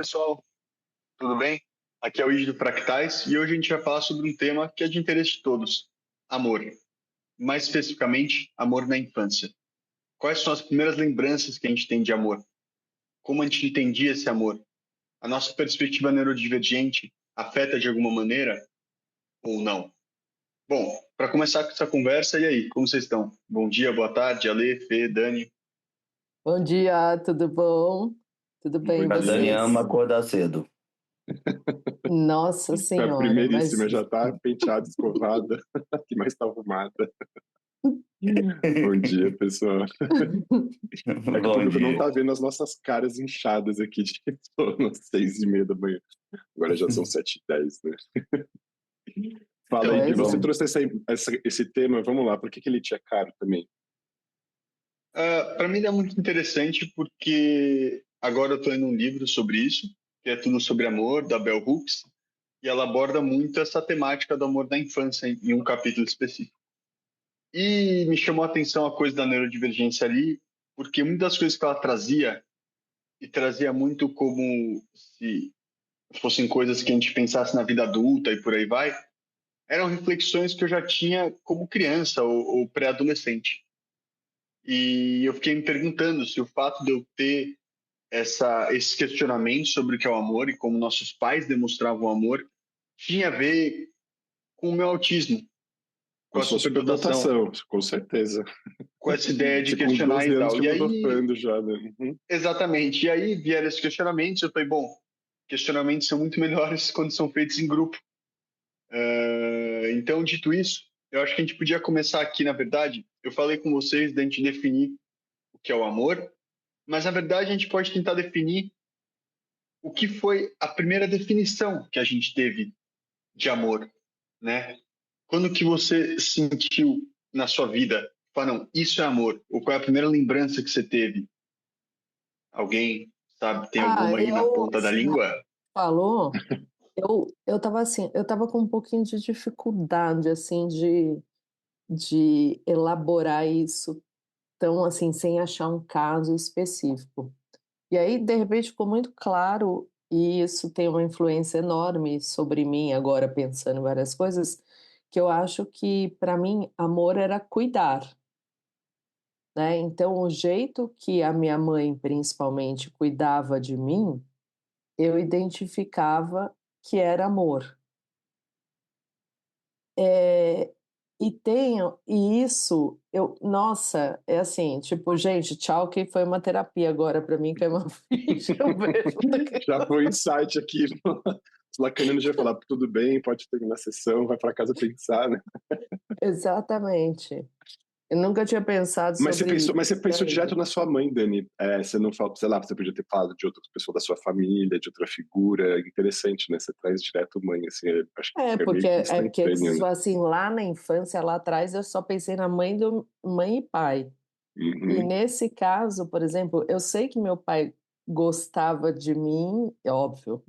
pessoal, tudo bem? Aqui é o Igi do Fractais e hoje a gente vai falar sobre um tema que é de interesse de todos: amor. Mais especificamente, amor na infância. Quais são as primeiras lembranças que a gente tem de amor? Como a gente entendia esse amor? A nossa perspectiva neurodivergente afeta de alguma maneira ou não? Bom, para começar com essa conversa, e aí, como vocês estão? Bom dia, boa tarde, Ale, Fê, Dani. Bom dia, tudo bom? Tudo bem, Bom e A dia. Dani vocês? ama acordar cedo. Nossa A Senhora, mas primeiríssima, já tá penteada, escovada, que mais tá arrumada. Bom dia, pessoal. Daqui a Bom pouco tu não dia. tá vendo as nossas caras inchadas aqui de sono às 6:30 da manhã. Agora já são 7:10, né? Fala aí, Então, Gui, pois você é. trouxe esse tema, vamos lá, por que ele te é caro também? para mim é muito interessante porque agora eu estou lendo um livro sobre isso, que é Tudo sobre Amor, da Bell Hooks, e ela aborda muito essa temática do amor da infância em um capítulo específico. E me chamou a atenção a coisa da neurodivergência ali, porque muitas das coisas que ela trazia, e trazia muito como se fossem coisas que a gente pensasse na vida adulta e por aí vai, eram reflexões que eu já tinha como criança ou pré-adolescente. E eu fiquei me perguntando se o fato de eu ter esses questionamentos sobre o que é o amor e como nossos pais demonstravam o amor tinha a ver com o meu autismo, Com com a a sua superdotação, superdotação, com certeza. com essa ideia de Você com questionar 12 e anos tal. E aí, filosofando já, né? Uhum. exatamente, e aí vieram esses questionamentos, eu falei, bom, questionamentos são muito melhores quando são feitos em grupo. Então, dito isso, eu acho que a gente podia começar aqui, na verdade, eu falei com vocês da gente definir o que é o amor, mas na verdade a gente pode tentar definir o que foi a primeira definição que a gente teve de amor, né? Quando que você sentiu na sua vida, fala, não, isso é amor? Ou qual é a primeira lembrança que você teve? Alguém, sabe, tem alguma aí na ponta da Você língua? falou, eu tava assim, eu tava com um pouquinho de dificuldade, assim, de elaborar isso tão, assim, sem achar um caso específico. E aí, de repente, ficou muito claro, e isso tem uma influência enorme sobre mim agora, pensando em várias coisas, que eu acho que, para mim, amor era cuidar. Né? Então, o jeito que a minha mãe, principalmente, cuidava de mim, eu identificava que era amor. É, e isso, nossa, é assim, tipo, gente, tchau, que foi uma terapia agora para mim, que é uma ficha, eu vejo. Já foi um insight aqui. Os lacanianos já falaram, tudo bem, pode terminar a sessão, vai para casa pensar, né? Exatamente. Eu nunca tinha pensado sobre isso. Mas você E pensou aí? direto na sua mãe, Dani. Você não falou, sei lá, você podia ter falado de outra pessoa da sua família, de outra figura. Interessante, né? Você traz direto mãe, assim, acho que é meio que É porque, instantâneo, né? assim, lá na infância, lá atrás, eu só pensei na mãe e pai. E Uhum. nesse caso, por exemplo, eu sei que meu pai gostava de mim, é óbvio,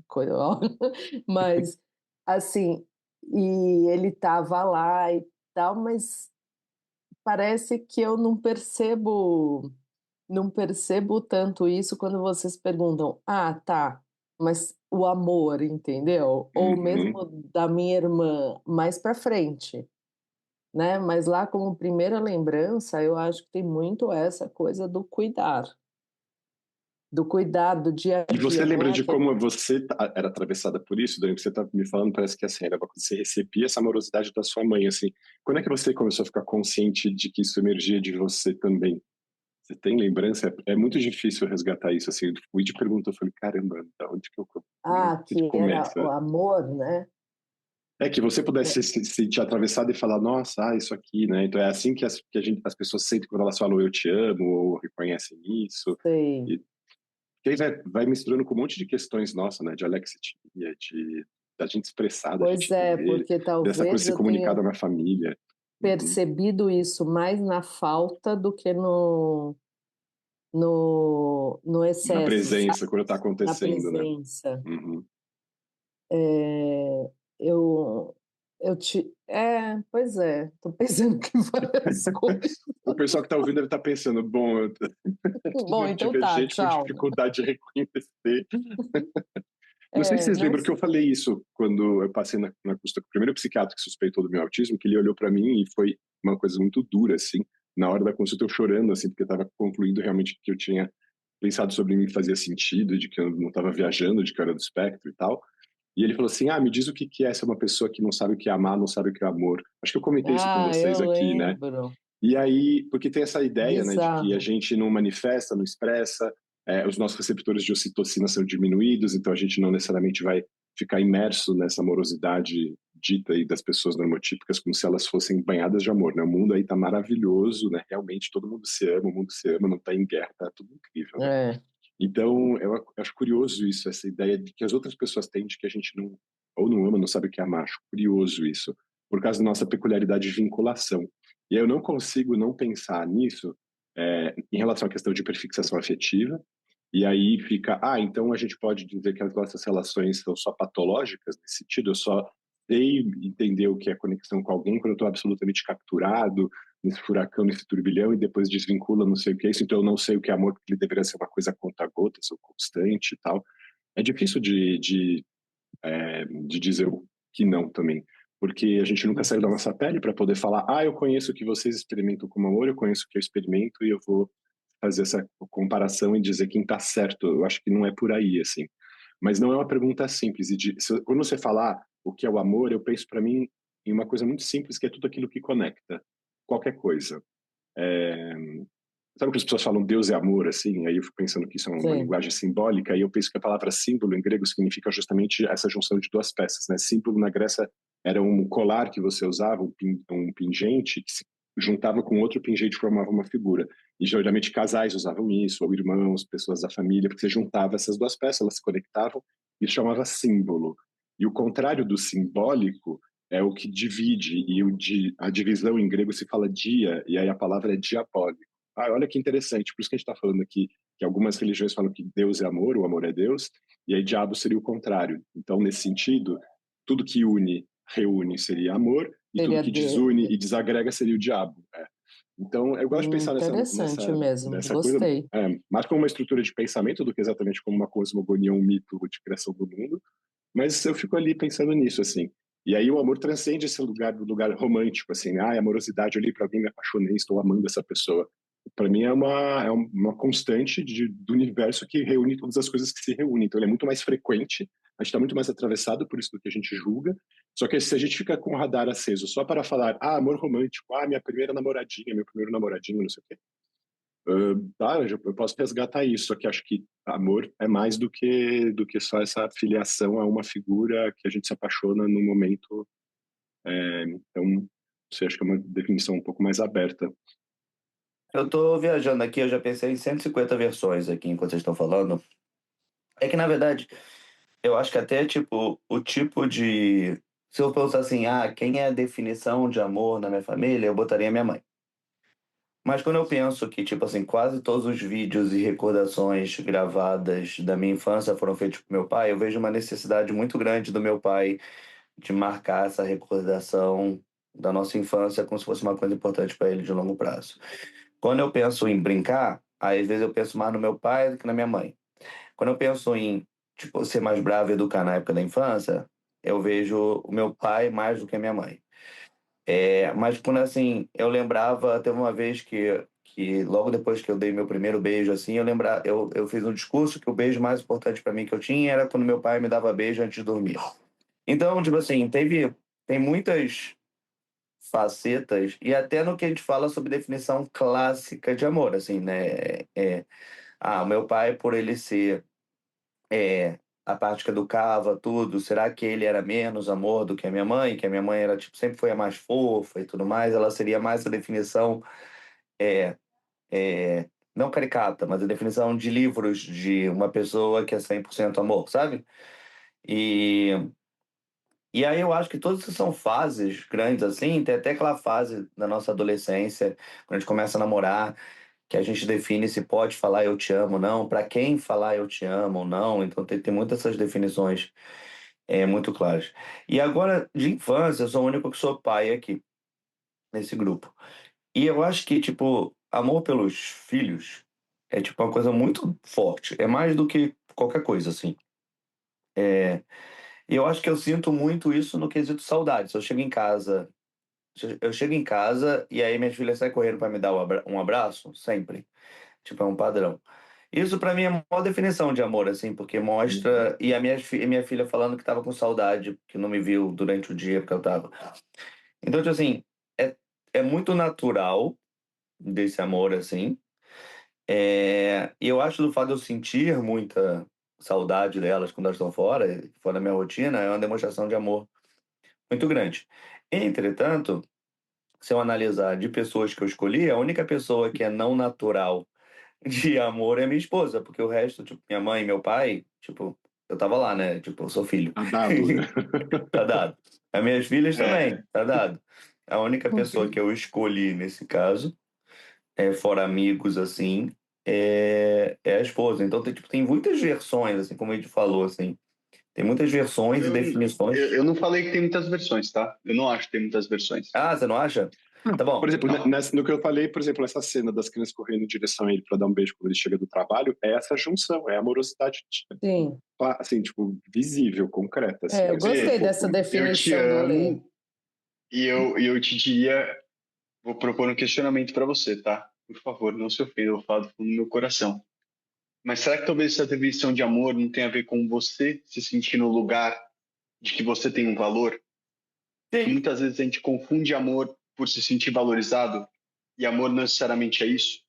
mas assim, e ele estava lá e tal, mas parece que eu não percebo tanto isso quando vocês perguntam, ah, tá, mas o amor, entendeu? Ou Uhum. mesmo da minha irmã mais pra frente, né? Mas lá como primeira lembrança, eu acho que tem muito essa coisa do cuidar do dia a E você dia, não lembra é de aquele... como você era atravessada por isso, Dani? Que você tá me falando, parece que assim, era quando você recebia essa amorosidade da sua mãe, assim. Quando é que você começou a ficar consciente de que isso emergia de você também? Você tem lembrança? É muito difícil resgatar isso, assim. Eu fui te perguntou, eu falei, caramba, da onde que eu, né? Ah, Onde que era o começa? amor, né? É que você É, pudesse se sentir atravessado e falar, nossa, isso aqui, né? Então é assim que as pessoas sentem quando elas falam eu te amo, ou reconhecem isso. sei. E que aí vai misturando com um monte de questões nossas, né? De alexitimia, de da gente expressar, da Pois gente é, entender, porque dessa coisa talvez de ser eu tenha comunicada na família. Uhum. percebido isso mais na falta do que no Na excesso, sabe? presença, quando tá Na acontecendo, né? presença. Uhum. É, eu, Pois é, tô pensando que várias coisas. O pessoal que está ouvindo deve estar pensando, bom, eu Bom, então tive tá, gente com tchau. dificuldade de reconhecer. Não sei se vocês lembram que eu falei isso quando eu passei na consulta com o primeiro psiquiatra que suspeitou do meu autismo, que ele olhou para mim e foi uma coisa muito dura, assim. Na hora da consulta eu chorando, assim, porque eu estava concluindo realmente que eu tinha pensado sobre mim fazia sentido, de que eu não estava viajando, de que eu era do espectro e tal. E ele falou assim, me diz o que é ser uma pessoa que não sabe o que é amar, não sabe o que é amor. Acho que eu comentei isso com vocês Eu aqui, né? lembro. E aí, porque tem essa ideia, né, de que a Bizarro. gente não manifesta, não expressa, os nossos receptores de ocitocina são diminuídos, então a gente não necessariamente vai ficar imerso nessa amorosidade dita aí das pessoas normotípicas como se elas fossem banhadas de amor, né? O mundo aí tá maravilhoso, né? Realmente todo mundo se ama, o mundo se ama, não tá em guerra, tá tudo incrível, né? É. Então, eu acho curioso isso, essa ideia de que as outras pessoas têm de que a gente não, ou não ama, não sabe o que é amar. Acho curioso isso, por causa da nossa peculiaridade de vinculação. E aí eu não consigo não pensar nisso em relação à questão de hiperfixação afetiva, e aí fica, então a gente pode dizer que as nossas relações são só patológicas nesse sentido, eu só sei entender o que é conexão com alguém quando eu estou absolutamente capturado nesse furacão, nesse turbilhão, e depois desvincula, não sei o que é isso, então eu não sei o que é amor, porque ele deveria ser uma coisa conta-gotas ou constante e tal. É difícil de dizer o que não também, porque a gente nunca saiu da nossa pele para poder falar, eu conheço o que vocês experimentam como amor, eu conheço o que eu experimento e eu vou fazer essa comparação e dizer quem está certo. Eu acho que não é por aí, assim. Mas não é uma pergunta simples. Quando você falar o que é o amor, eu penso para mim em uma coisa muito simples, que é tudo aquilo que conecta. Qualquer coisa. É, Sabe que as pessoas falam Deus é amor, assim? Aí eu fico pensando que isso é uma Sim. linguagem simbólica, e eu penso que a palavra símbolo em grego significa justamente essa junção de duas peças, né? Símbolo na Grécia era um colar que você usava, um pingente, que se juntava com outro pingente e formava uma figura. E geralmente casais usavam isso, ou irmãos, pessoas da família, porque você juntava essas duas peças, elas se conectavam, e isso chamava símbolo. E o contrário do simbólico é o que divide, e a divisão em grego se fala dia, e aí a palavra é diabólico. Olha que interessante, por isso que a gente está falando aqui que algumas religiões falam que Deus é amor, o amor é Deus, e aí diabo seria o contrário. Então, nesse sentido, tudo que une, reúne seria amor, e tudo Seria que de... desune e desagrega seria o diabo. Então, eu gosto de pensar Interessante mesmo, nessa coisa, gostei. mais como uma estrutura de pensamento do que exatamente como uma cosmogonia, um mito de criação do mundo, mas eu fico ali pensando nisso, assim. E aí o amor transcende esse lugar do lugar romântico, assim, amorosidade, eu olhei para alguém, me apaixonei, estou amando essa pessoa. Para mim é uma constante do universo que reúne todas as coisas que se reúnem. Então ele é muito mais frequente, a gente está muito mais atravessado por isso do que a gente julga. Só que se a gente fica com o radar aceso só para falar, amor romântico, minha primeira namoradinha, meu primeiro namoradinho, não sei o quê. Eu posso resgatar isso, só que acho que amor é mais do que só essa filiação a uma figura que a gente se apaixona no momento. Então, você acha que é uma definição um pouco mais aberta. Eu tô viajando aqui, eu já pensei em 150 versões aqui enquanto vocês estão falando. É que, na verdade, eu acho que até, tipo, o tipo de... Se eu pensar assim, quem é a definição de amor na minha família, eu botaria minha mãe. Mas quando eu penso que, tipo assim, quase todos os vídeos e recordações gravadas da minha infância foram feitos por meu pai, eu vejo uma necessidade muito grande do meu pai de marcar essa recordação da nossa infância como se fosse uma coisa importante para ele de longo prazo. Quando eu penso em brincar, aí, às vezes eu penso mais no meu pai do que na minha mãe. Quando eu penso em, tipo, ser mais bravo e educar na época da infância, eu vejo o meu pai mais do que a minha mãe. Mas quando, assim, eu lembrava, teve uma vez que logo depois que eu dei meu primeiro beijo, assim, eu fiz um discurso que o beijo mais importante para mim que eu tinha era quando meu pai me dava beijo antes de dormir. Então, tipo assim, tem muitas facetas, e até no que a gente fala sobre definição clássica de amor, assim, né? O meu pai, por ele ser a parte que educava, tudo, será que ele era menos amor do que a minha mãe? Que a minha mãe era, tipo, sempre foi a mais fofa e tudo mais, ela seria mais a definição, é, não caricata, mas a definição de livros de uma pessoa que é 100% amor, sabe? E E aí eu acho que todas essas são fases grandes, assim, tem até aquela fase da nossa adolescência, quando a gente começa a namorar, que a gente define se pode falar eu te amo ou não, para quem falar eu te amo ou não, então tem muitas essas definições. muito claras. E agora, de infância, eu sou o único que sou pai aqui, nesse grupo. E eu acho que, tipo, amor pelos filhos é, tipo, uma coisa muito forte. É mais do que qualquer coisa, assim. E eu acho que eu sinto muito isso no quesito saudade. Se eu chego em casa e aí minhas filhas saem correndo para me dar um abraço, sempre. Tipo, é um padrão. Isso pra mim é a maior definição de amor, assim, porque mostra. E a minha filha falando que tava com saudade, que não me viu durante o dia porque eu tava. Então, tipo assim, é, é muito natural desse amor, assim. E eu acho do fato de eu sentir muita saudade delas quando elas estão fora da minha rotina, é uma demonstração de amor muito grande. Entretanto, se eu analisar de pessoas que eu escolhi, a única pessoa que é não natural de amor é minha esposa, porque o resto, tipo, minha mãe e meu pai, tipo, eu tava lá, né? Tipo, eu sou filho. Tá dado, né? Tá dado. As minhas filhas É, também, tá dado. A única pessoa que eu escolhi nesse caso, fora amigos, assim, é a esposa. Então, tem muitas versões, assim, como a gente falou, assim. Tem muitas versões e eu, definições. eu não falei que tem muitas versões, tá? Eu não acho que tem muitas versões. Ah, você não acha? Tá bom. Por exemplo, no que eu falei, por exemplo, essa cena das crianças correndo em direção a ele para dar um beijo quando ele chega do trabalho, é essa junção, é a amorosidade, Sim. assim, tipo, visível, concreta, assim. Eu Vê, gostei dessa eu te definição do Lê. amo e eu te diria, vou propor um questionamento para você, tá? Por favor, não se ofenda, eu vou falar do fundo do meu coração. Mas será que talvez essa definição de amor não tenha a ver com você se sentir no lugar de que você tem um valor? Que Sim. muitas vezes a gente confunde amor por se sentir valorizado e amor não necessariamente é isso.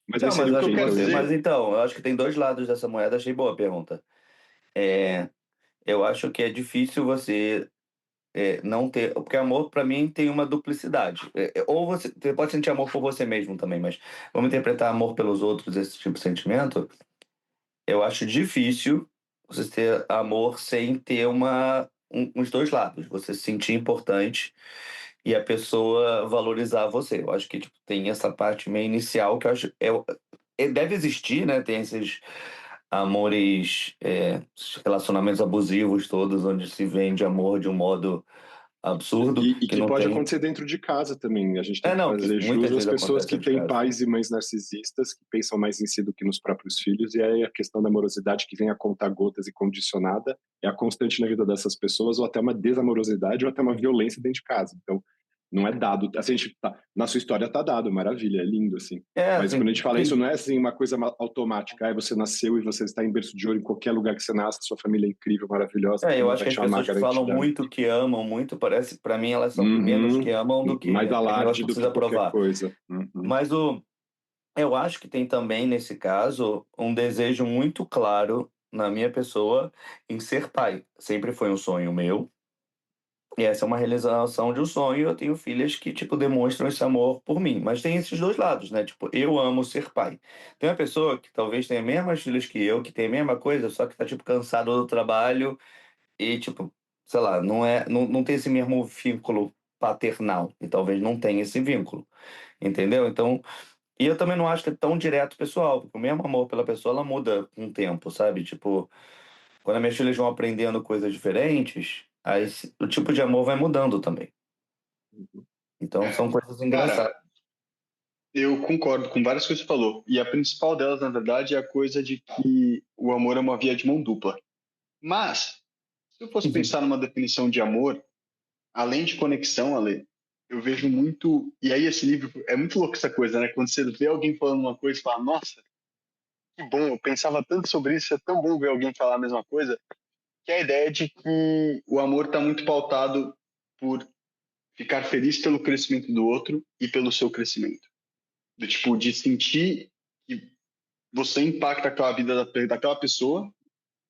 Mas aí Não, mas seria eu o O que acho eu que quero você. Mas dizer, então, eu acho que tem dois lados dessa moeda. Achei boa a pergunta. É, eu acho que é difícil você não ter. Porque amor, pra mim, tem uma duplicidade. Ou você pode sentir amor por você mesmo também, mas vamos interpretar amor pelos outros, esse tipo de sentimento. Eu acho difícil você ter amor sem ter uns dois lados. Você se sentir importante e a pessoa valorizar você. Eu acho que tipo, tem essa parte meio inicial que eu acho. Deve existir, né? Tem esses amores, esses relacionamentos abusivos todos, onde se vende amor de um modo absurdo, e que que não pode tem. acontecer dentro de casa também. A gente tem que Não, que fazer jus muitas às vezes pessoas acontece que dentro de têm casa. pais e mães narcisistas, que pensam mais em si do que nos próprios filhos, e aí a questão da amorosidade que vem a conta gotas e condicionada é a constante na vida dessas pessoas, ou até uma desamorosidade, ou até uma violência dentro de casa. Então, não é dado. Assim, a gente na sua história tá dado, maravilha, é lindo, assim. Mas Assim, quando a gente fala isso, não é assim uma coisa automática. Aí você nasceu e você está em berço de ouro em qualquer lugar que você nasce, sua família é incrível, maravilhosa, todo eu mundo acho vai que as te amar pessoas que falam garantidamente. muito que amam muito, parece, para mim, elas são menos que Uhum. amam do que Mais aquele negócio alarde que do que precisa qualquer provar. coisa. Uhum. Mas eu acho que tem também, nesse caso, um desejo muito claro na minha pessoa em ser pai. Sempre foi um sonho meu. E essa é uma realização de um sonho. Eu tenho filhas que, tipo, demonstram esse amor por mim. Mas tem esses dois lados, né? Tipo, eu amo ser pai. Tem uma pessoa que talvez tenha as mesmas filhas que eu, que tem a mesma coisa, só que tá, tipo, cansado do trabalho e, tipo, sei lá, não tem esse mesmo vínculo paternal. E talvez não tenha esse vínculo. Entendeu? Então, e eu também não acho que é tão direto pessoal, porque o mesmo amor pela pessoa, ela muda com o tempo, sabe? Tipo, quando as minhas filhas vão aprendendo coisas diferentes, aí o tipo de amor vai mudando também. Então é, são coisas cara, engraçadas. eu concordo com várias coisas que você falou. E a principal delas, na verdade, é a coisa de que o amor é uma via de mão dupla. Mas, se eu fosse pensar numa definição de amor, além de conexão, Ale, eu vejo muito. E aí, esse livro é muito louco essa coisa, né? Quando você vê alguém falando uma coisa e fala, nossa, que bom, eu pensava tanto sobre isso, é tão bom ver alguém falar a mesma coisa, que é a ideia de que o amor está muito pautado por ficar feliz pelo crescimento do outro e pelo seu crescimento. Do tipo, de sentir que você impacta aquela vida daquela pessoa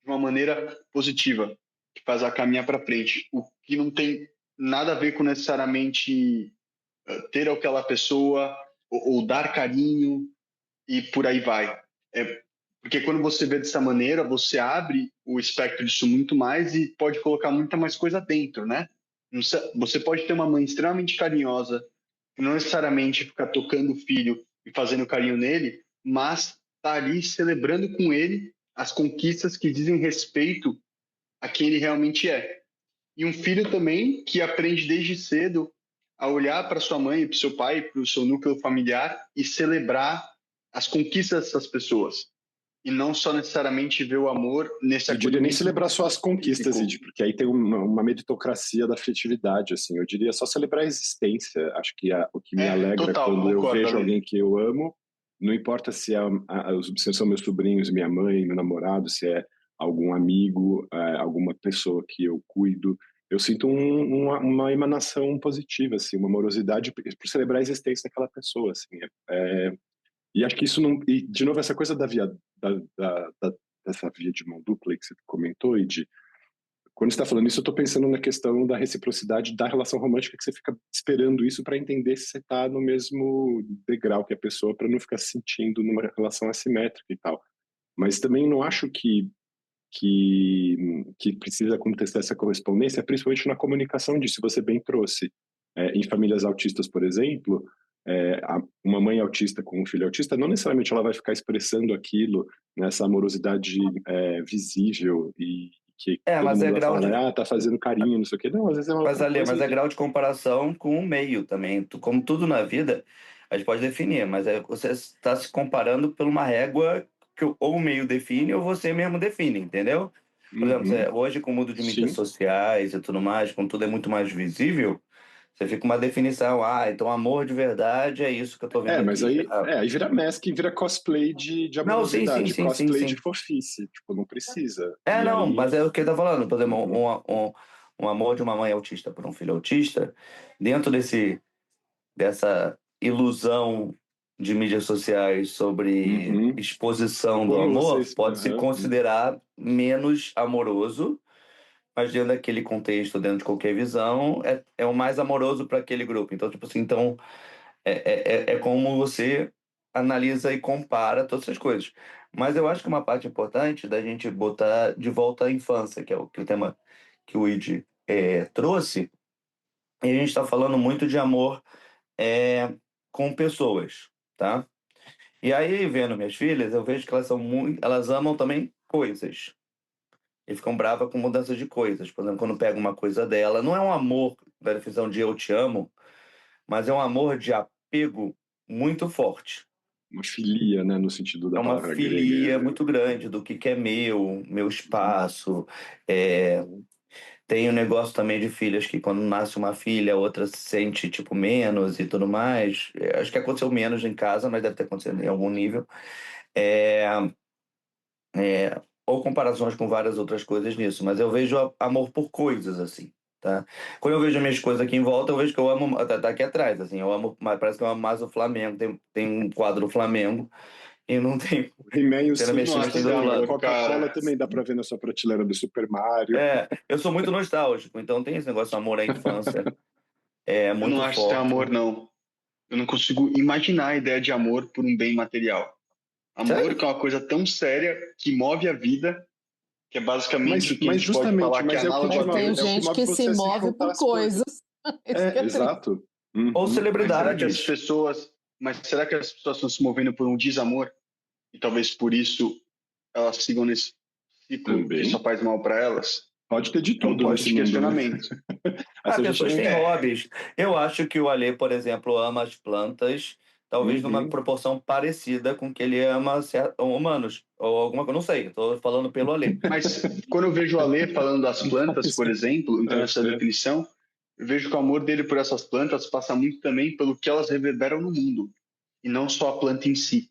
de uma maneira positiva, que faz ela caminhar para frente. O que não tem nada a ver com necessariamente ter aquela pessoa ou dar carinho e por aí vai. Porque quando você vê dessa maneira, você abre o espectro disso muito mais e pode colocar muita mais coisa dentro, né? Você pode ter uma mãe extremamente carinhosa, não necessariamente ficar tocando o filho e fazendo carinho nele, mas tá ali celebrando com ele as conquistas que dizem respeito a quem ele realmente é. E um filho também que aprende desde cedo a olhar para sua mãe, para o seu pai, para o seu núcleo familiar e celebrar as conquistas dessas pessoas. E não só necessariamente ver o amor nesse Eu diria nem acolhimento celebrar só as conquistas, físico. Id, porque aí tem uma meritocracia da afetividade, assim. Eu diria só celebrar a existência. Acho que o que me alegra Total, quando eu concordo, vejo Ale. alguém que eu amo, não importa se, se são meus sobrinhos, minha mãe, meu namorado, se é algum amigo, alguma pessoa que eu cuido. Eu sinto uma emanação positiva, assim, uma amorosidade por celebrar a existência daquela pessoa, assim. E acho que isso não. E, de novo, essa coisa dessa via de mão dupla que você comentou, e de. Quando você está falando isso, eu estou pensando na questão da reciprocidade da relação romântica, que você fica esperando isso para entender se você está no mesmo degrau que a pessoa, para não ficar se sentindo numa relação assimétrica e tal. Mas também não acho que precisa acontecer essa correspondência, principalmente na comunicação disso, você bem trouxe. Em famílias autistas, por exemplo, uma mãe autista com um filho autista, não necessariamente ela vai ficar expressando aquilo nessa amorosidade visível e que todo Mas mundo é vai grau de. falar, tá fazendo carinho, não sei o quê. Não, às vezes é Mas, uma Ale, coisa mas é de... grau de comparação com o meio também. Como tudo na vida, a gente pode definir, mas você está se comparando por uma régua que ou o meio define ou você mesmo define, entendeu? Por exemplo, Uhum, hoje com o mundo de mídias sim. sociais e tudo mais, com tudo é muito mais visível, você fica uma definição, então amor de verdade é isso que eu tô vendo Mas aqui. aí vira mask e vira cosplay de Não, sim, sim, amorosidade, sim, sim, cosplay de sim. fofice, tipo, não precisa. E Não, aí... mas é o que ele tá falando. Por exemplo, Uhum, um amor de uma mãe autista por um filho autista, dentro dessa ilusão de mídias sociais sobre uhum. exposição do Como amor, vocês... pode se Uhum. considerar menos amoroso, mas dentro daquele contexto, dentro de qualquer visão, é o mais amoroso para aquele grupo. Então, tipo assim, é como você analisa e compara todas essas coisas. Mas eu acho que uma parte importante da gente botar de volta à infância, que é o tema que o Id trouxe, e a gente está falando muito de amor com pessoas, tá? E aí, vendo minhas filhas, eu vejo que elas são muito, elas amam também coisas. E ficam bravas com mudança de coisas. Por exemplo, quando pega uma coisa dela, não é um amor da definição de eu te amo, mas é um amor de apego muito forte. Uma filia, né, no sentido É da uma palavra grega. filia muito grande do que é meu Uhum. espaço. Tem o negócio também de filhas que quando nasce uma filha, a outra se sente tipo menos e tudo mais. Acho que aconteceu menos em casa, mas deve ter acontecido em algum nível. É, ou comparações com várias outras coisas nisso, mas eu vejo amor por coisas, assim, tá? Quando eu vejo as minhas coisas aqui em volta, eu vejo que eu amo, tá aqui atrás, assim, eu amo, mas parece que eu amo mais o Flamengo, tem um quadro Flamengo, e não tem, O He-Man e o tem na minha Eu não estante, acho tem que do você outro ama, lado. Coca-Cola cara. também dá pra ver na sua prateleira do Super Mario. Eu sou muito nostálgico, então tem esse negócio de amor à infância, é Eu não muito acho que tem forte. amor, não. Eu não consigo imaginar a ideia de amor por um bem material. Amor Sério? que é uma coisa tão séria que move a vida, que é basicamente o que a Mas gente pode justamente, falar que é mas é o que análogo te a Mas tem move, Deus. gente que se você a se move juntar por as coisas. coisas. Isso que é triste. Exato. Ou Uhum. Mas será que as celebridades. pessoas, mas será que as pessoas estão se movendo por um desamor? E talvez por isso elas sigam nesse ciclo que só Também. faz mal para elas? Pode ter de É um tudo ponto nesse de mundo, né? questionamento. Aí você já Pessoas têm também... hobbies. Eu acho que o Alê, por exemplo, ama as plantas, talvez numa Uhum. proporção parecida com que ele ama humanos, ou alguma coisa, não sei, estou falando pelo Alê. Mas quando eu vejo o Alê falando das plantas, Mas, por exemplo, então essa é. definição, eu vejo que o amor dele por essas plantas passa muito também pelo que elas reverberam no mundo, e não só a planta em si.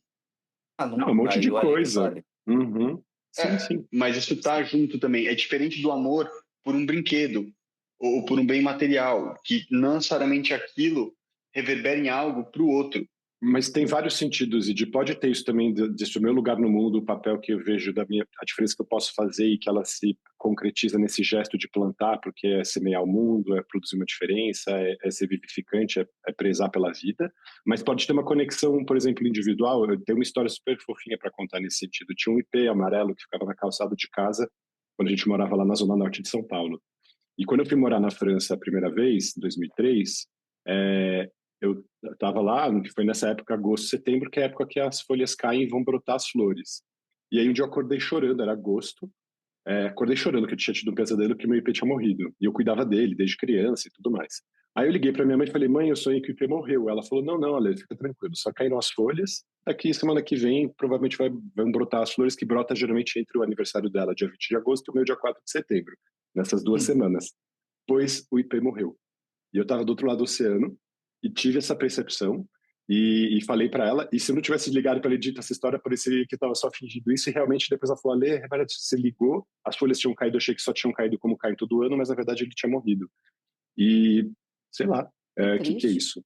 Não, Não, um monte aí de o Alê que coisa. fale. Uhum. Sim, sim. Mas isso tá junto também. É diferente do amor por um brinquedo ou por um bem material, que não necessariamente aquilo reverbera em algo para o outro. Mas tem vários sentidos, e pode ter isso também, desse meu lugar no mundo, o papel que eu vejo a diferença que eu posso fazer e que ela se concretiza nesse gesto de plantar, porque é semear o mundo, é produzir uma diferença, é ser vivificante, é prezar pela vida. Mas pode ter uma conexão, por exemplo, individual. Eu tenho uma história super fofinha para contar nesse sentido. Tinha um IP amarelo que ficava na calçada de casa, quando a gente morava lá na zona norte de São Paulo. E quando eu fui morar na França a primeira vez, em 2003, eu estava lá, que foi nessa época, agosto, setembro, que é a época que as folhas caem e vão brotar as flores. E aí um dia eu acordei chorando, era agosto, acordei chorando que eu tinha tido um pesadelo que meu IP tinha morrido. E eu cuidava dele desde criança e tudo mais. Aí eu liguei pra minha mãe e falei, mãe, eu sonhei que o IP morreu. Ela falou, não, não, Ale, fica tranquilo, só caíram as folhas. Daqui, semana que vem, provavelmente vão brotar as flores que brotam geralmente entre o aniversário dela, dia 20 de agosto, e o meu dia 4 de setembro, nessas 2 semanas. Pois o IP morreu. E eu estava do outro lado do oceano e tive essa percepção e falei para ela. E se eu não tivesse ligado para ela e dito essa história, parecia que eu estava só fingindo isso. E realmente depois ela falou: Ale, você ligou, as folhas tinham caído. Eu achei que só tinham caído como cai todo ano, mas na verdade ele tinha morrido. E sei lá, o que é Triste. isso?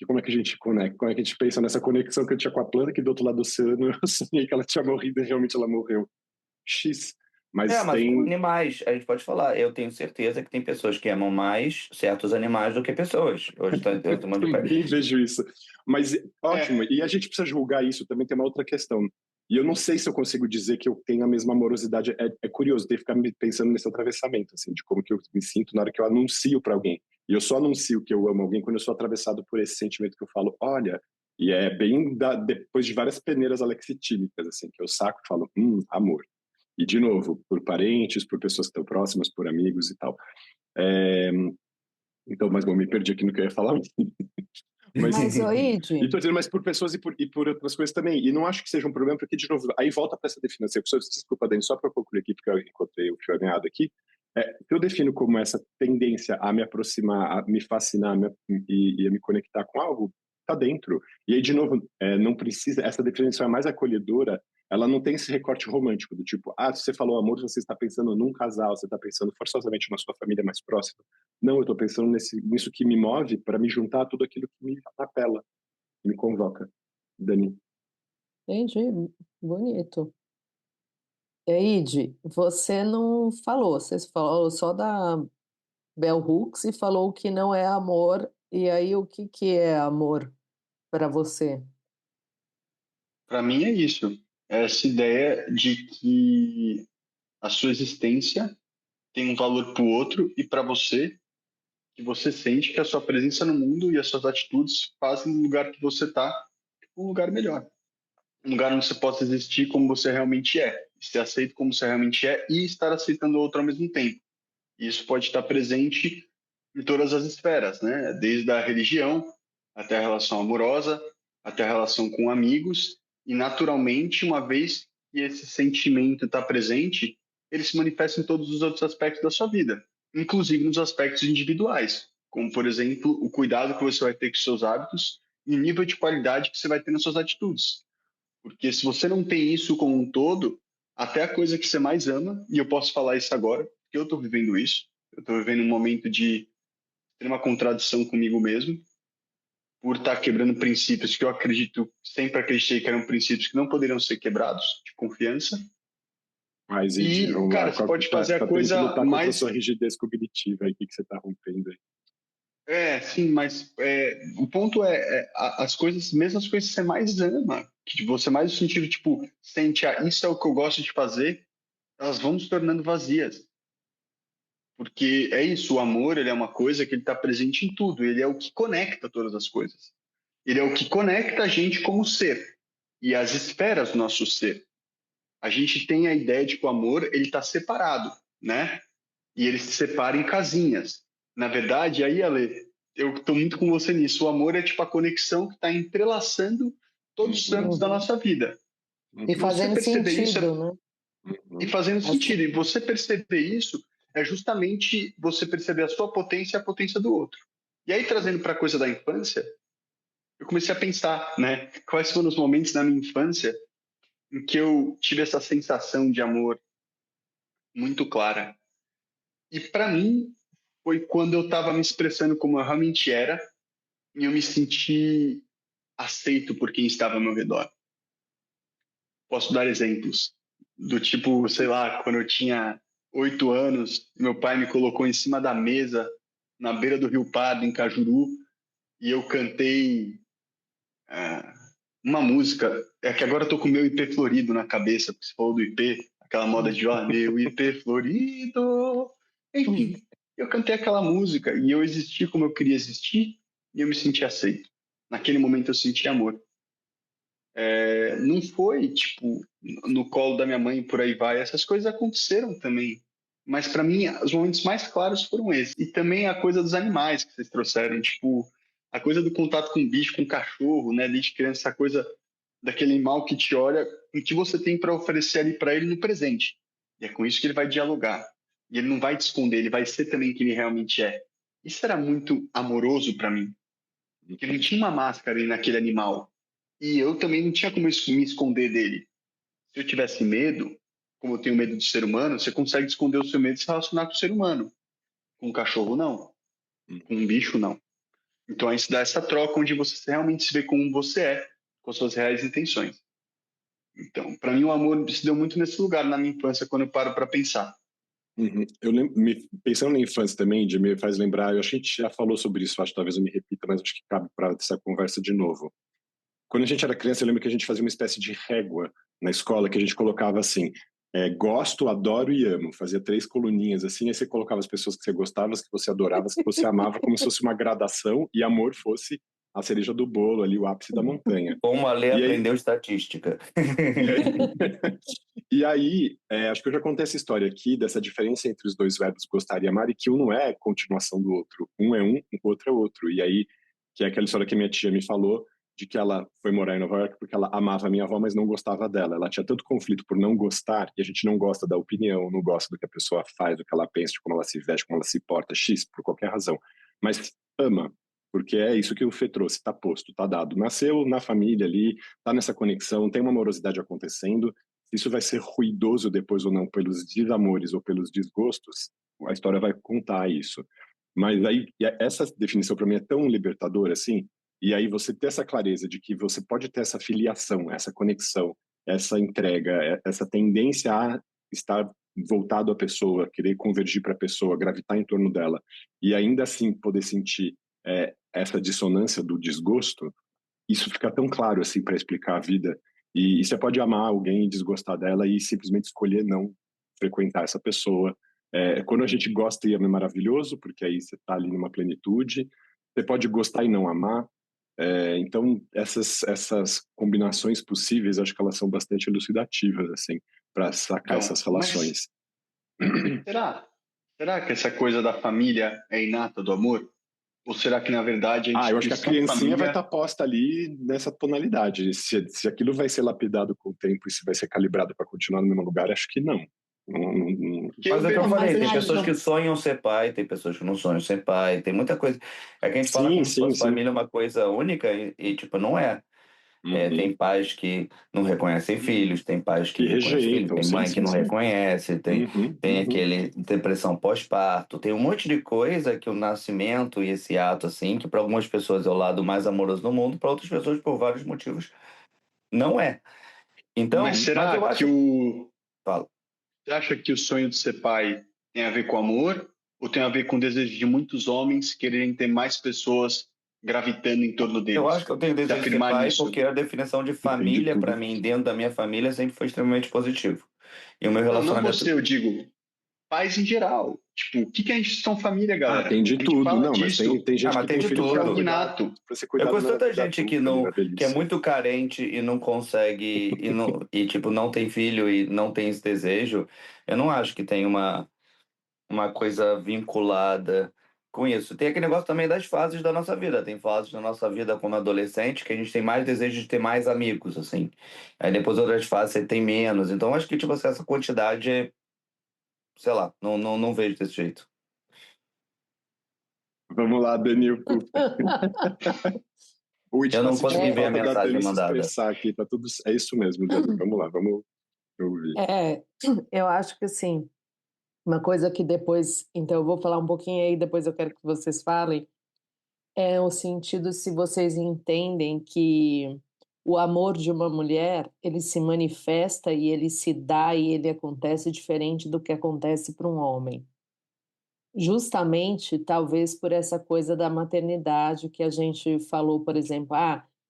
Como é que a gente conecta? Como é que a gente pensa nessa conexão que eu tinha com a planta, que do outro lado do oceano eu sonhei que ela tinha morrido e realmente ela morreu. X. Mas Mas com tem. animais, a gente pode falar. Eu tenho certeza que tem pessoas que amam mais certos animais do que pessoas. Hoje eu tô uma de Também vejo isso. Mas ótimo, É, e a gente precisa julgar isso, também tem uma outra questão. E eu não sei se eu consigo dizer que eu tenho a mesma amorosidade. É curioso ter que ficar pensando nesse atravessamento, assim, de como que eu me sinto na hora que eu anuncio para alguém. E eu só anuncio que eu amo alguém quando eu sou atravessado por esse sentimento que eu falo, olha, e é bem depois de várias peneiras alexitímicas, assim, que eu saco e falo, amor. E de novo, por parentes, por pessoas que estão próximas, por amigos e tal. É, então, mas bom, me perdi aqui no que eu ia falar. Mas, Mas, e Oide, tô dizendo, mas por pessoas e por outras coisas também. E não acho que seja um problema, porque, de novo, aí volta para essa definição. Desculpa, Dani, só para concluir aqui, porque eu encontrei o fio alinhado aqui. O que eu defino como essa tendência a me aproximar, a me fascinar e a me conectar com algo, tá dentro. E aí, de novo, não precisa, essa definição é mais acolhedora, ela não tem esse recorte romântico, do tipo, se você falou amor, você está pensando num casal, você está pensando forçosamente na sua família mais próxima. Não, eu estou pensando nisso que me move para me juntar a tudo aquilo que me apela, que me convoca. Dani. entendi, bonito. Eide, você não falou, você falou só da Bell Hooks e falou que não é amor. E aí, o que que é amor para você? para mim é isso. É essa ideia de que a sua existência tem um valor para o outro e para você, que você sente que a sua presença no mundo e as suas atitudes fazem o lugar que você está um lugar melhor. Um lugar onde você possa existir como você realmente é, ser aceito como você realmente é e estar aceitando o outro ao mesmo tempo. E isso pode estar presente em todas as esferas, né? Desde a religião até a relação amorosa, até a relação com amigos. E, naturalmente, uma vez que esse sentimento está presente, ele se manifesta em todos os outros aspectos da sua vida, inclusive nos aspectos individuais, como, por exemplo, o cuidado que você vai ter com seus hábitos e o nível de qualidade que você vai ter nas suas atitudes. Porque se você não tem isso como um todo, até a coisa que você mais ama, e eu posso falar isso agora, porque eu estou vivendo isso, eu estou vivendo um momento de extrema contradição comigo mesmo, por estar quebrando princípios que eu acredito, sempre acreditei que eram princípios que não poderiam ser quebrados, de confiança. Mas, Edi, E, vamos lá. cara, você pode Tá, fazer a tá tendo que coisa lutar contra a mais. sua rigidez cognitiva aí, que você tá rompendo aí. Sim, mas o ponto as coisas, mesmo as coisas que você mais ama, que você mais no sentido, tipo, sente, isso é o que eu gosto de fazer, elas vão se tornando vazias. Porque é isso, o amor, ele é uma coisa que ele está presente em tudo, ele é o que conecta todas as coisas. Ele é o que conecta a gente como ser e as esferas do nosso ser. A gente tem a ideia de que o amor, ele está separado, né? E ele se separa em casinhas. Na verdade, aí, Ale, eu estou muito com você nisso. O amor é tipo a conexão que está entrelaçando todos os âmbitos da Uhum. nossa vida. E E você fazendo perceber isso sentido, né? e fazendo Assim, sentido. E você perceber isso é justamente você perceber a sua potência e a potência do outro. E aí, trazendo para a coisa da infância, eu comecei a pensar, né? Quais foram os momentos da minha infância em que eu tive essa sensação de amor muito clara. E para mim, foi quando eu estava me expressando como eu realmente era e eu me senti aceito por quem estava ao meu redor. Posso dar exemplos do tipo, sei lá, quando eu tinha 8 anos, meu pai me colocou em cima da mesa na beira do Rio Pardo, em Cajuru, e eu cantei ah, uma música. É que agora eu tô com o meu IP florido na cabeça, porque você falou do IP, aquela moda de ó, meu IP florido. Enfim, eu cantei aquela música e eu existi como eu queria existir e eu me senti aceito. Naquele momento eu senti amor. Não foi, tipo, no colo da minha mãe, por aí vai. Essas coisas aconteceram também. Mas para mim, os momentos mais claros foram esses. E também a coisa dos animais que vocês trouxeram, tipo, a coisa do contato com o bicho, com o cachorro, né? Desde criança, essa coisa daquele animal que te olha, o que você tem para oferecer ali para ele no presente. E é com isso que ele vai dialogar. E ele não vai te esconder, ele vai ser também quem ele realmente é. Isso era muito amoroso para mim. Porque não tinha uma máscara ali naquele animal. E eu também não tinha como me esconder dele. Se eu tivesse medo, como eu tenho medo do ser humano, você consegue esconder o seu medo e se relacionar com o ser humano. Com um cachorro, não. Com um bicho, não. Então, aí se dá essa troca onde você realmente se vê como você é, com as suas reais intenções. Então, para mim, o amor se deu muito nesse lugar na minha infância, quando eu paro para pensar. Uhum. Eu lembro, pensando na infância também, me faz lembrar, eu acho que a gente já falou sobre isso, acho que talvez eu me repita, mas acho que cabe para essa conversa de novo. Quando a gente era criança, eu lembro que a gente fazia uma espécie de régua na escola, que a gente colocava assim, gosto, adoro e amo. Fazia 3 coluninhas assim, aí você colocava as pessoas que você gostava, as que você adorava, as que você amava, como se fosse uma gradação, e amor fosse a cereja do bolo ali, o ápice da montanha. Como a Lê E aí, aprendeu estatística. e aí, acho que eu já contei essa história aqui, dessa diferença entre os dois verbos gostar e amar, e que um não é continuação do outro. Um é um, o outro é outro. E aí, que é aquela história que a minha tia me falou, de que ela foi morar em Nova York porque ela amava a minha avó, mas não gostava dela. Ela tinha tanto conflito por não gostar, e a gente não gosta da opinião, não gosta do que a pessoa faz, do que ela pensa, de como ela se veste, como ela se porta, X, por qualquer razão. Mas ama, porque é isso que o Fê trouxe, tá posto, tá dado. Nasceu na família ali, tá nessa conexão, tem uma amorosidade acontecendo. Se isso vai ser ruidoso depois ou não, pelos desamores ou pelos desgostos, a história vai contar isso. Mas aí, essa definição para mim é tão libertadora assim, e aí você ter essa clareza de que você pode ter essa filiação, essa conexão, essa entrega, essa tendência a estar voltado à pessoa, querer convergir para a pessoa, gravitar em torno dela, e ainda assim poder sentir essa dissonância do desgosto, isso fica tão claro assim para explicar a vida. E você pode amar alguém e desgostar dela e simplesmente escolher não frequentar essa pessoa. Quando a gente gosta e ama é maravilhoso, porque aí você está ali numa plenitude. Você pode gostar e não amar. Então, essas combinações possíveis, acho que elas são bastante elucidativas, assim, para sacar Então, essas relações. será que essa coisa da família é inata do amor? Ou será que, na verdade, a Eu acho que a instituição criancinha vai família... estar posta ali nessa tonalidade. Se aquilo vai ser lapidado com o tempo e se vai ser calibrado para continuar no mesmo lugar, acho que não. Porque Mas eu é o que eu vejo, Mas falei, tem vejo pessoas isso. que sonham ser pai, tem pessoas que não sonham ser pai, tem muita coisa. É que a gente fala Sim, como se sim, fosse sim. família uma coisa única tipo, não é. Tem pais que não reconhecem filhos, tem pais que Que reconhecem filhos, rejeitam, tem sim, mãe que sim, não sim. reconhece, tem aquele depressão pós-parto, tem um monte de coisa que o nascimento e esse ato, assim, que para algumas pessoas é o lado mais amoroso do mundo, para outras pessoas, por vários motivos, não é. Mas Então, mas eu será que acho. o... Fala. Você acha que o sonho de ser pai tem a ver com amor? Ou tem a ver com o desejo de muitos homens quererem ter mais pessoas gravitando em torno Eu acho deles? que eu tenho Se desejo de ser afirmar pai nisso? porque a definição de Entendi família, para tudo. mim, dentro da minha família, sempre foi extremamente positivo. E o meu Não, não relacionamento. você, eu digo pais em geral. Tipo, o que que é a instituição família, galera? Tem de A gente tudo. fala Não, mas disso. tem Ah, gente mas que tem tem de filho Isso é algo tudo. inato. para ser Eu cuidado conheço na tanta vida gente que adulta, ali, não, na que é velhice. muito carente e não consegue e tipo não tem filho e não tem esse desejo. Eu não acho que tem uma coisa vinculada com isso. Tem aquele negócio também das fases da nossa vida. Tem fases da nossa vida como adolescente que a gente tem mais desejo de ter mais amigos, assim. Aí depois outras fases você tem menos. Então acho que tipo assim, essa quantidade, sei lá, não vejo desse jeito. Vamos lá, Danil. Eu não Sentindo consegui ver a falta da mensagem Dani se mandada. expressar aqui. Tá tudo... É isso mesmo, Dani. Vamos lá, vamos ouvir. eu acho que assim, uma coisa que depois, então eu vou falar um pouquinho aí, depois eu quero que vocês falem, é o sentido se vocês entendem que o amor de uma mulher, ele se manifesta e ele se dá e ele acontece diferente do que acontece para um homem. Justamente, talvez por essa coisa da maternidade que a gente falou, por exemplo,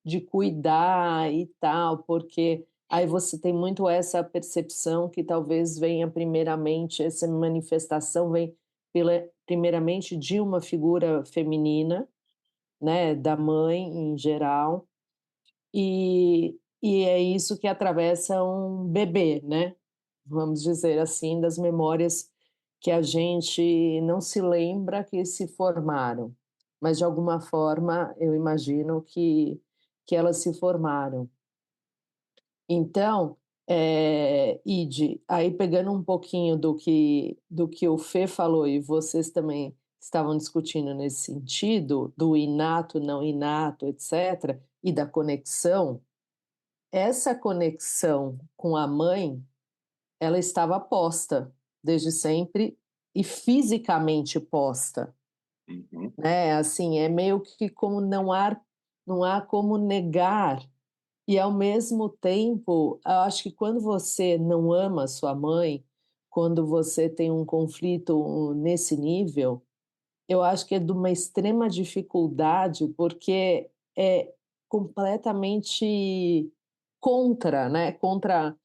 de cuidar e tal, porque aí você tem muito essa percepção que talvez venha primeiramente, essa manifestação vem primeiramente de uma figura feminina, né, da mãe em geral, e e é isso que atravessa um bebê, né? Vamos dizer assim, das memórias que a gente não se lembra que se formaram, mas de alguma forma eu imagino que elas se formaram. Então, Ide, aí pegando um pouquinho do que o Fê falou e vocês também estavam discutindo nesse sentido, do inato, não inato, etc., e da conexão, essa conexão com a mãe, ela estava posta desde sempre e fisicamente posta, Uhum. né? Assim, é meio que como não há como negar. E ao mesmo tempo, eu acho que quando você não ama sua mãe, quando você tem um conflito nesse nível, eu acho que é de uma extrema dificuldade, porque é completamente contra, né, contra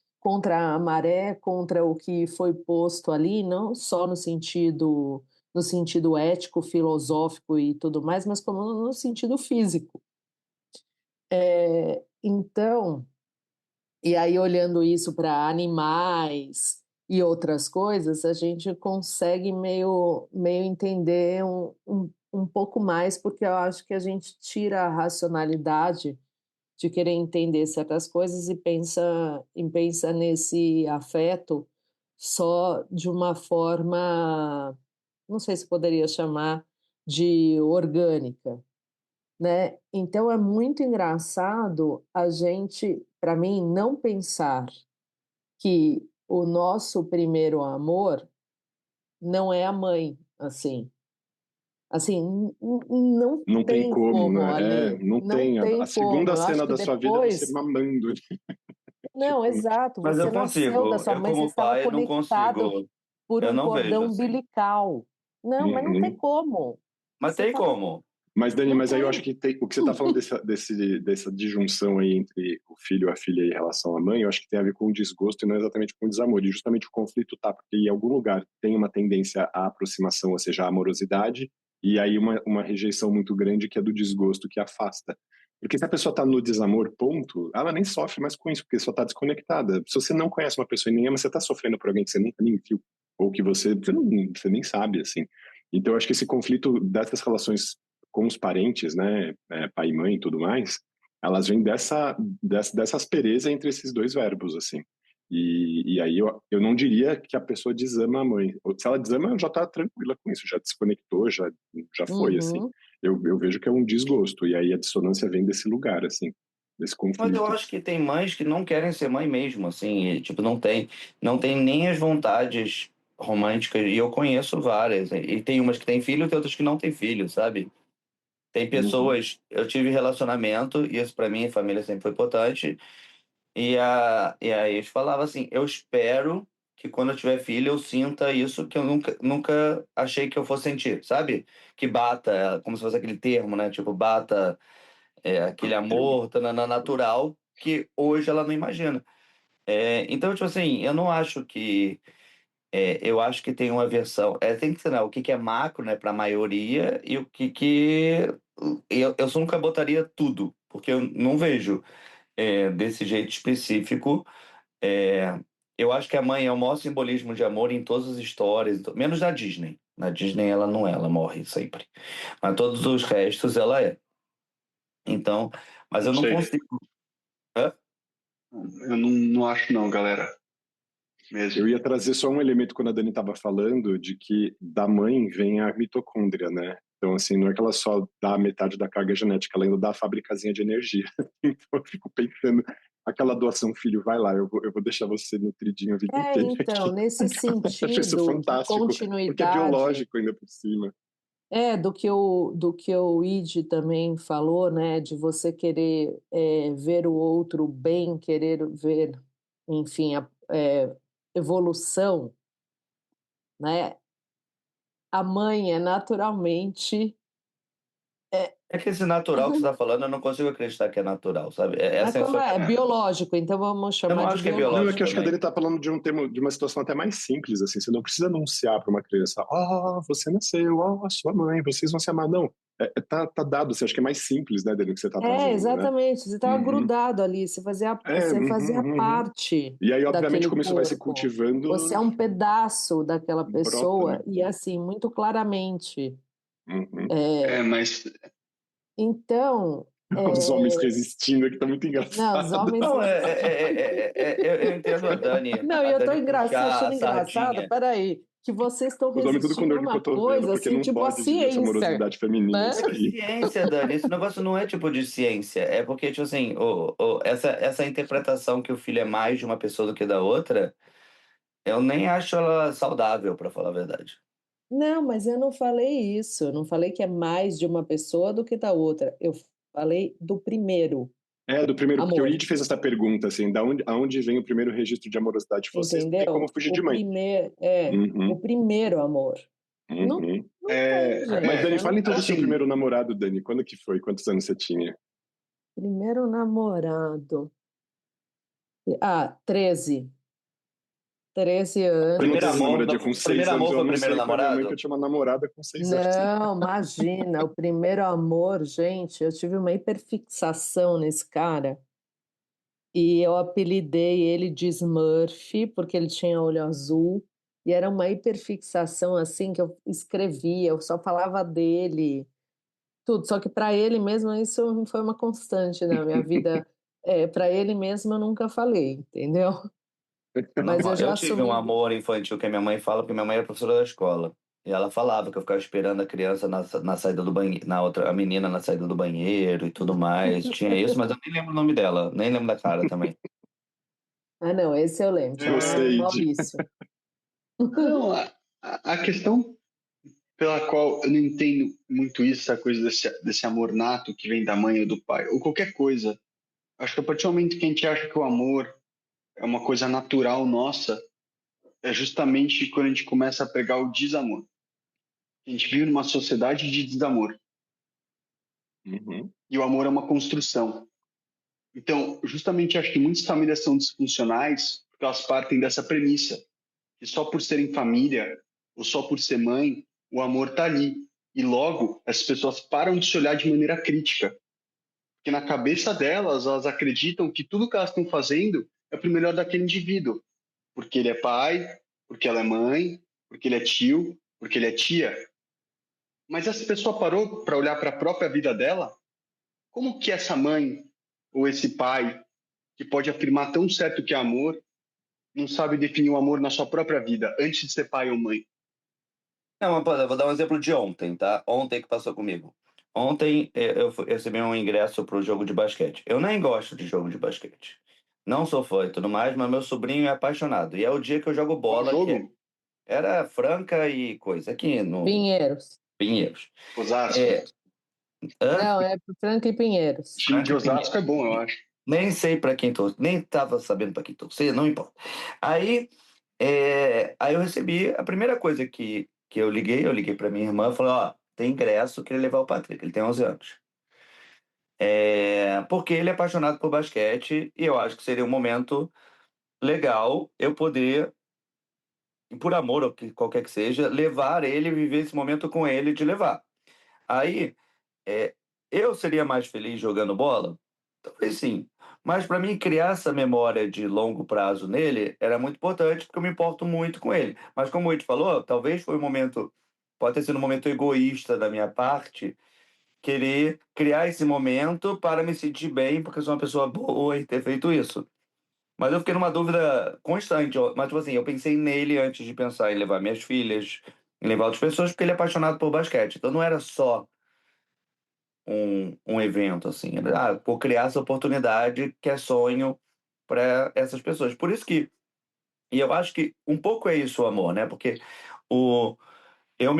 a maré, contra o que foi posto ali, não só no sentido ético, filosófico e tudo mais, mas como no sentido físico. Então, e aí olhando isso para animais e outras coisas, a gente consegue meio entender um pouco mais, porque eu acho que a gente tira a racionalidade de querer entender certas coisas e pensa nesse afeto só de uma forma, não sei se poderia chamar de orgânica, né? Então é muito engraçado a gente, para mim, não pensar que o nosso primeiro amor não é a mãe, assim. Assim, não Não tem tem como, como, né? Ale, Não não tem. A tem como. segunda Eu acho cena que da sua vida é você depois. mamando. Não, Tipo, exato, Mas você eu nasceu da consigo. sua Eu, mãe, você como estava pai, não conectado consigo. por Eu um não vejo cordão assim. umbilical. Não, mas não tem uhum. como. Mas Você tem estava. como. Mas, Dani, Não mas aí eu acho tem. que o que você está falando dessa disjunção aí entre o filho e a filha em relação à mãe, eu acho que tem a ver com o desgosto e não exatamente com o desamor. E justamente o conflito tá, porque em algum lugar tem uma tendência à aproximação, ou seja, à amorosidade, e aí uma rejeição muito grande que é do desgosto, que afasta. Porque se a pessoa está no desamor, ponto, ela nem sofre mais com isso, porque só está desconectada. Se você não conhece uma pessoa e nem ama, você está sofrendo por alguém que você nunca nem viu, ou que você nem sabe, assim. Então, eu acho que esse conflito dessas relações com os parentes, né, pai e mãe e tudo mais, elas vêm dessa aspereza entre esses dois verbos, assim. E aí eu não diria que a pessoa desama a mãe. Se ela desama, ela já está tranquila com isso, já desconectou, já foi, assim. Uhum. Eu vejo que é um desgosto, e aí a dissonância vem desse lugar, assim, desse Mas eu conflito. acho que tem mães que não querem ser mãe mesmo, assim, e, tipo, não tem nem as vontades românticas, e eu conheço várias, e tem umas que têm filho, tem outras que não têm filho, sabe? Tem Uhum. pessoas, eu tive relacionamento, e isso pra mim, a família sempre foi importante, e aí eles falavam assim, eu espero que quando eu tiver filho eu sinta isso que eu nunca achei que eu fosse sentir, sabe? Que bata, como se fosse aquele termo, né? Tipo, bata aquele amor tanana, natural que hoje ela não imagina. Então, tipo assim, eu não acho que. Eu acho que tem uma versão. Tem que ser, né, o que que é macro, né, para a maioria, e o que que. Eu só nunca botaria tudo, porque eu não vejo desse jeito específico. É, eu acho que a mãe é o maior simbolismo de amor em todas as histórias, menos na Disney. Na Disney ela não é, ela morre sempre. Mas todos os restos ela é. Então, mas Não eu não sei. consigo. Hã? Eu não acho não, galera. Eu Mesmo. ia trazer só um elemento quando a Dani estava falando de que da mãe vem a mitocôndria, né? Então, assim, não é que ela só dá metade da carga genética, ela ainda dá a fabricazinha de energia. Então, eu fico pensando, aquela doação filho, vai lá, eu vou deixar você nutridinho a vida inteira Então, aqui. nesse Eu acho isso sentido de fantástico, porque é continuidade, biológico ainda por cima. do que o Ide também falou, né, de você querer ver o outro bem, querer ver, enfim, a evolução, né? A mãe é naturalmente é, É que esse natural que você está falando, eu não consigo acreditar que é natural, sabe? Essa é a sua. é biológico, então vamos Eu chamar não de acho que é Não, é biológico. biológico que eu acho que a também. Dani tá falando de um termo, de uma situação até mais simples, assim. Você não precisa anunciar para uma criança, ó, você nasceu, ó, sua mãe, vocês vão se amar. Não. tá dado, assim, acho que é mais simples, né, Dani, que você tá trazendo, né? Exatamente. Você estava Uhum. grudado ali, você fazia parte E aí, obviamente, daquele como isso vai se corpo. cultivando... Você é um pedaço daquela pessoa, Brota, né? e assim, muito claramente. Mas Então, Os homens resistindo aqui, tá muito não, os engraçado. homens. Não, eu entendo Não, e a eu tô Dani puxar a achando engraçado, sardinha. peraí, que vocês estão Os homens tudo com resistindo a dor de uma cotovelo, coisa porque assim, não tipo a pode exigir essa ciência, amorosidade feminina, né? isso aí. Ciência, Dani, esse negócio não é tipo de ciência, é porque, tipo assim, essa interpretação que o filho é mais de uma pessoa do que da outra, eu nem acho ela saudável, pra falar a verdade. Não, mas eu não falei isso. Eu não falei que é mais de uma pessoa do que da outra. Eu falei do primeiro Do primeiro, porque o amor, Reed fez essa pergunta, assim, aonde vem o primeiro registro de amorosidade de vocês? Não tem como entendeu? fugir de mãe. O Uhum, primeiro amor. Não, uhum. não tem, Mas, gente. Dani, Eu não fala então do seu assim, primeiro namorado, Dani. Quando que foi? Quantos anos você tinha? Primeiro namorado. 13. 13 Como anos. Primeiro todo amor, namoradinho com 6 primeiro anos, amor eu foi o não primeiro sei com a minha mãe que eu namorado? tinha uma namorada com 6 anos. Não, imagina, o primeiro amor, gente, eu tive uma hiperfixação nesse cara e eu apelidei ele de Smurf porque ele tinha olho azul e era uma hiperfixação assim que eu escrevia, eu só falava dele, tudo, só que para ele mesmo isso foi uma constante na minha vida, para ele mesmo eu nunca falei, entendeu? Mas eu Eu já tive um assumi. amor infantil que a minha mãe fala, porque minha mãe era professora da escola. E ela falava que eu ficava esperando a criança na saída do banheiro, a menina na saída do banheiro e tudo mais. Tinha isso, mas eu nem lembro o nome dela, nem lembro da cara também. Ah, não, esse eu lembro, chamava Proceide. Maurício. não, a questão pela qual eu não entendo muito isso, essa coisa desse amor nato que vem da mãe ou do pai, ou qualquer coisa. Acho que a partir do momento que a gente acha que o amor é uma coisa natural nossa, é justamente quando a gente começa a pegar o desamor. A gente vive numa sociedade de desamor. Uhum. E o amor é uma construção. Então, justamente acho que muitas famílias são disfuncionais porque elas partem dessa premissa, que só por serem família ou só por ser mãe, o amor está ali. E logo, as pessoas param de se olhar de maneira crítica. Porque na cabeça delas, elas acreditam que tudo que elas estão fazendo é para o melhor daquele indivíduo. Porque ele é pai, porque ela é mãe, porque ele é tio, porque ele é tia. Mas essa pessoa parou para olhar para a própria vida dela? Como que essa mãe ou esse pai, que pode afirmar tão certo que é amor, não sabe definir o amor na sua própria vida, antes de ser pai ou mãe? Não, mas, pô, eu vou dar um exemplo de ontem, tá? Ontem que passou comigo. Ontem eu recebi um ingresso para o jogo de basquete. Eu nem gosto de jogo de basquete. Não sou fã e tudo mais, mas meu sobrinho é apaixonado. E é o dia que eu jogo Qual bola, jogo? era Franca e coisa, aqui no Pinheiros. Pinheiros. Osasco. É, hã? Não, é Franca e O Pinheiros. time de Franca e Osasco Pinheiros. é bom, eu acho. Nem sei para quem torcer, nem estava sabendo para quem torcer, não importa. Aí, aí eu recebi, a primeira coisa que eu liguei para minha irmã e falei, ó, tem ingresso, eu queria levar o Patrick, ele tem 11 anos. Porque ele é apaixonado por basquete e eu acho que seria um momento legal eu poder, por amor ou que qualquer que seja, levar ele, viver esse momento com ele de levar. Aí, é, eu seria mais feliz jogando bola? Talvez sim. Mas para mim, criar essa memória de longo prazo nele era muito importante, porque eu me importo muito com ele. Mas como o Ed falou, talvez foi um momento, pode ter sido um momento egoísta da minha parte, querer criar esse momento para me sentir bem, porque eu sou uma pessoa boa e ter feito isso. Mas eu fiquei numa dúvida constante. Mas, tipo assim, eu pensei nele antes de pensar em levar minhas filhas, em levar outras pessoas, porque ele é apaixonado por basquete. Então não era só um evento, assim. Vou criar essa oportunidade que é sonho para essas pessoas. Por isso que, e eu acho que um pouco é isso o amor, né? Porque o, eu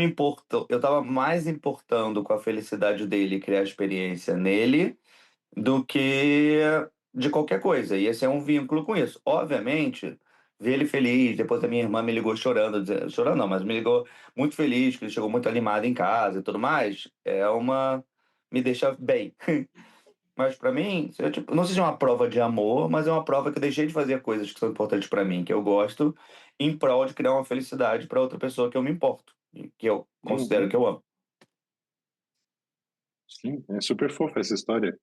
estava mais importando com a felicidade dele, criar experiência nele, do que de qualquer coisa. E esse é um vínculo com isso. Obviamente, ver ele feliz, depois a minha irmã me ligou chorando, chorando não, mas me ligou muito feliz, que ele chegou muito animado em casa e tudo mais, me deixa bem. Mas pra mim, tipo, não sei se é uma prova de amor, mas é uma prova que eu deixei de fazer coisas que são importantes pra mim, que eu gosto, em prol de criar uma felicidade pra outra pessoa que eu me importo, e que eu considero Uhum. que eu amo. Sim, é super fofa essa história.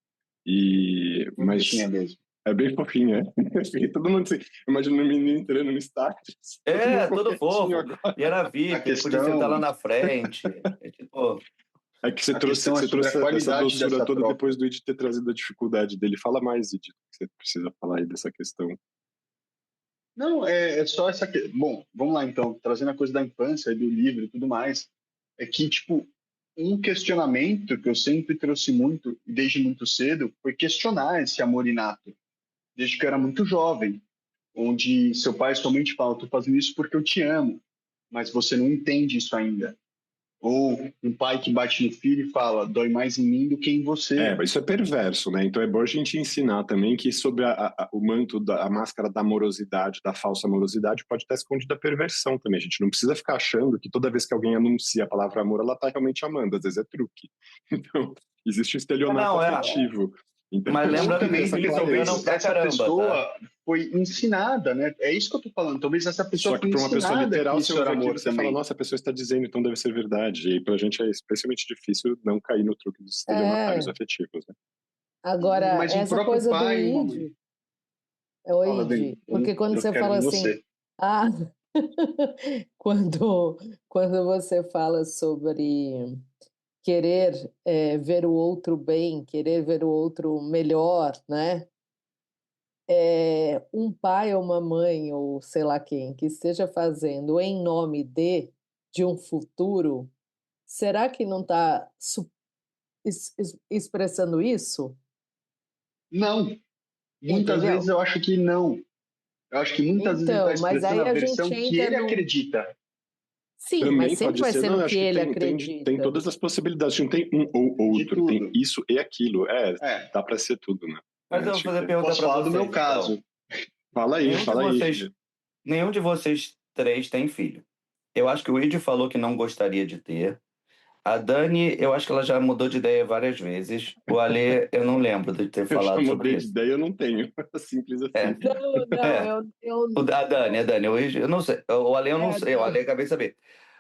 Mas Tinha mesmo. é bem fofinha. Todo mundo assim, imagina o menino entrando no estádio. Todo fofo. Agora. E era A VIP, ele podia questão, sentar lá na frente. Tipo, É que você a trouxe, questão é sobre a essa qualidade doçura dessa toda troca. depois do Ed ter trazido a dificuldade dele. Fala mais, Ed, que você precisa falar aí dessa questão. Não, é só essa. Bom, vamos lá então, trazendo a coisa da infância e do livro e tudo mais. É que, tipo, um questionamento que eu sempre trouxe muito, e desde muito cedo, foi questionar esse amor inato, desde que eu era muito jovem, onde seu pai somente fala: "Tô fazendo isso porque eu te amo", mas você não entende isso ainda. Ou um pai que bate no filho e fala: "Dói mais em mim do que em você". Isso é perverso, né? Então é bom a gente ensinar também que sobre o manto, a máscara da amorosidade, da falsa amorosidade, pode estar escondida a perversão também. A gente não precisa ficar achando que toda vez que alguém anuncia a palavra amor, ela está realmente amando. Às vezes é truque. Então, existe um estelionato não, afetivo. Então, mas a gente Ou lembra tem que que ter também os essa porque filhos se clareza. enganam talvez pra essa caramba, tá? pessoa foi ensinada, né? É isso que eu tô falando. Talvez essa pessoa Só que foi para uma pessoa ensinada que literal, você isso era ouve amor aquilo, você fala, também. nossa, a pessoa está dizendo, então deve ser verdade. E para a gente é especialmente difícil não cair no truque dos estelionatários É, afetivos, né? agora, Mas um essa próprio coisa do pai e uma mãe. id, é o Fala, Dani, id, porque quando eu você quero fala de assim, você. ah, quando, quando você fala sobre querer ver o outro bem, querer ver o outro melhor, né? Um pai ou uma mãe, ou sei lá quem, que esteja fazendo em nome de um futuro, será que não está expressando isso? Não, muitas vezes Entendeu? eu acho que não. Eu acho que muitas vezes ele está Então, mas expressando aí a a gente versão que entra ele num. acredita. Sim, mas Também sempre pode vai ser, ser não, no eu que acho que ele tem acredita. todas as possibilidades, não tem um ou De outro, tem tudo. isso e aquilo. É, Dá para ser tudo, né? Mas eu vou Acho fazer a que pergunta posso pra falar do meu vocês, então. caso. Nenhum de Fala aí, vocês, filho. nenhum de vocês três tem filho. Eu acho que o Id falou que não gostaria de ter. A Dani, eu acho que ela já mudou de ideia várias vezes. O Ale, eu não lembro de ter Eu já falado sobre mudei de isso. ideia, eu não tenho. Simples É, assim. Não, não, é. eu A Dani, o Id, eu não sei. O Ale, eu não sei. O Ale, não. acabei de saber.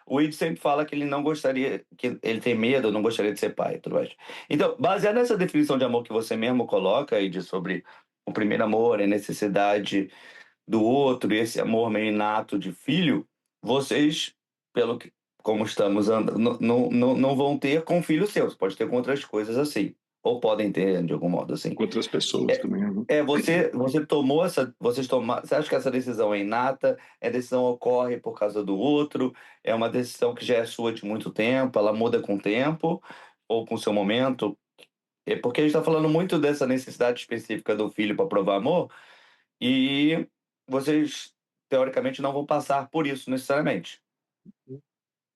O Id sempre fala que ele não gostaria, que ele tem medo, não gostaria de ser pai, e tudo mais. Então, baseado nessa definição de amor que você mesmo coloca, Id, sobre o primeiro amor, a necessidade do outro, e esse amor meio inato de filho, vocês, pelo que, como estamos andando, não vão ter com filhos seus, pode ter com outras coisas assim, ou podem ter de algum modo assim. Com outras pessoas também. Né? Você tomou você acha que essa decisão é inata? A decisão ocorre por causa do outro? É uma decisão que já é sua de muito tempo, ela muda com o tempo ou com o seu momento? É porque a gente está falando muito dessa necessidade específica do filho para provar amor, e vocês, teoricamente, não vão passar por isso necessariamente.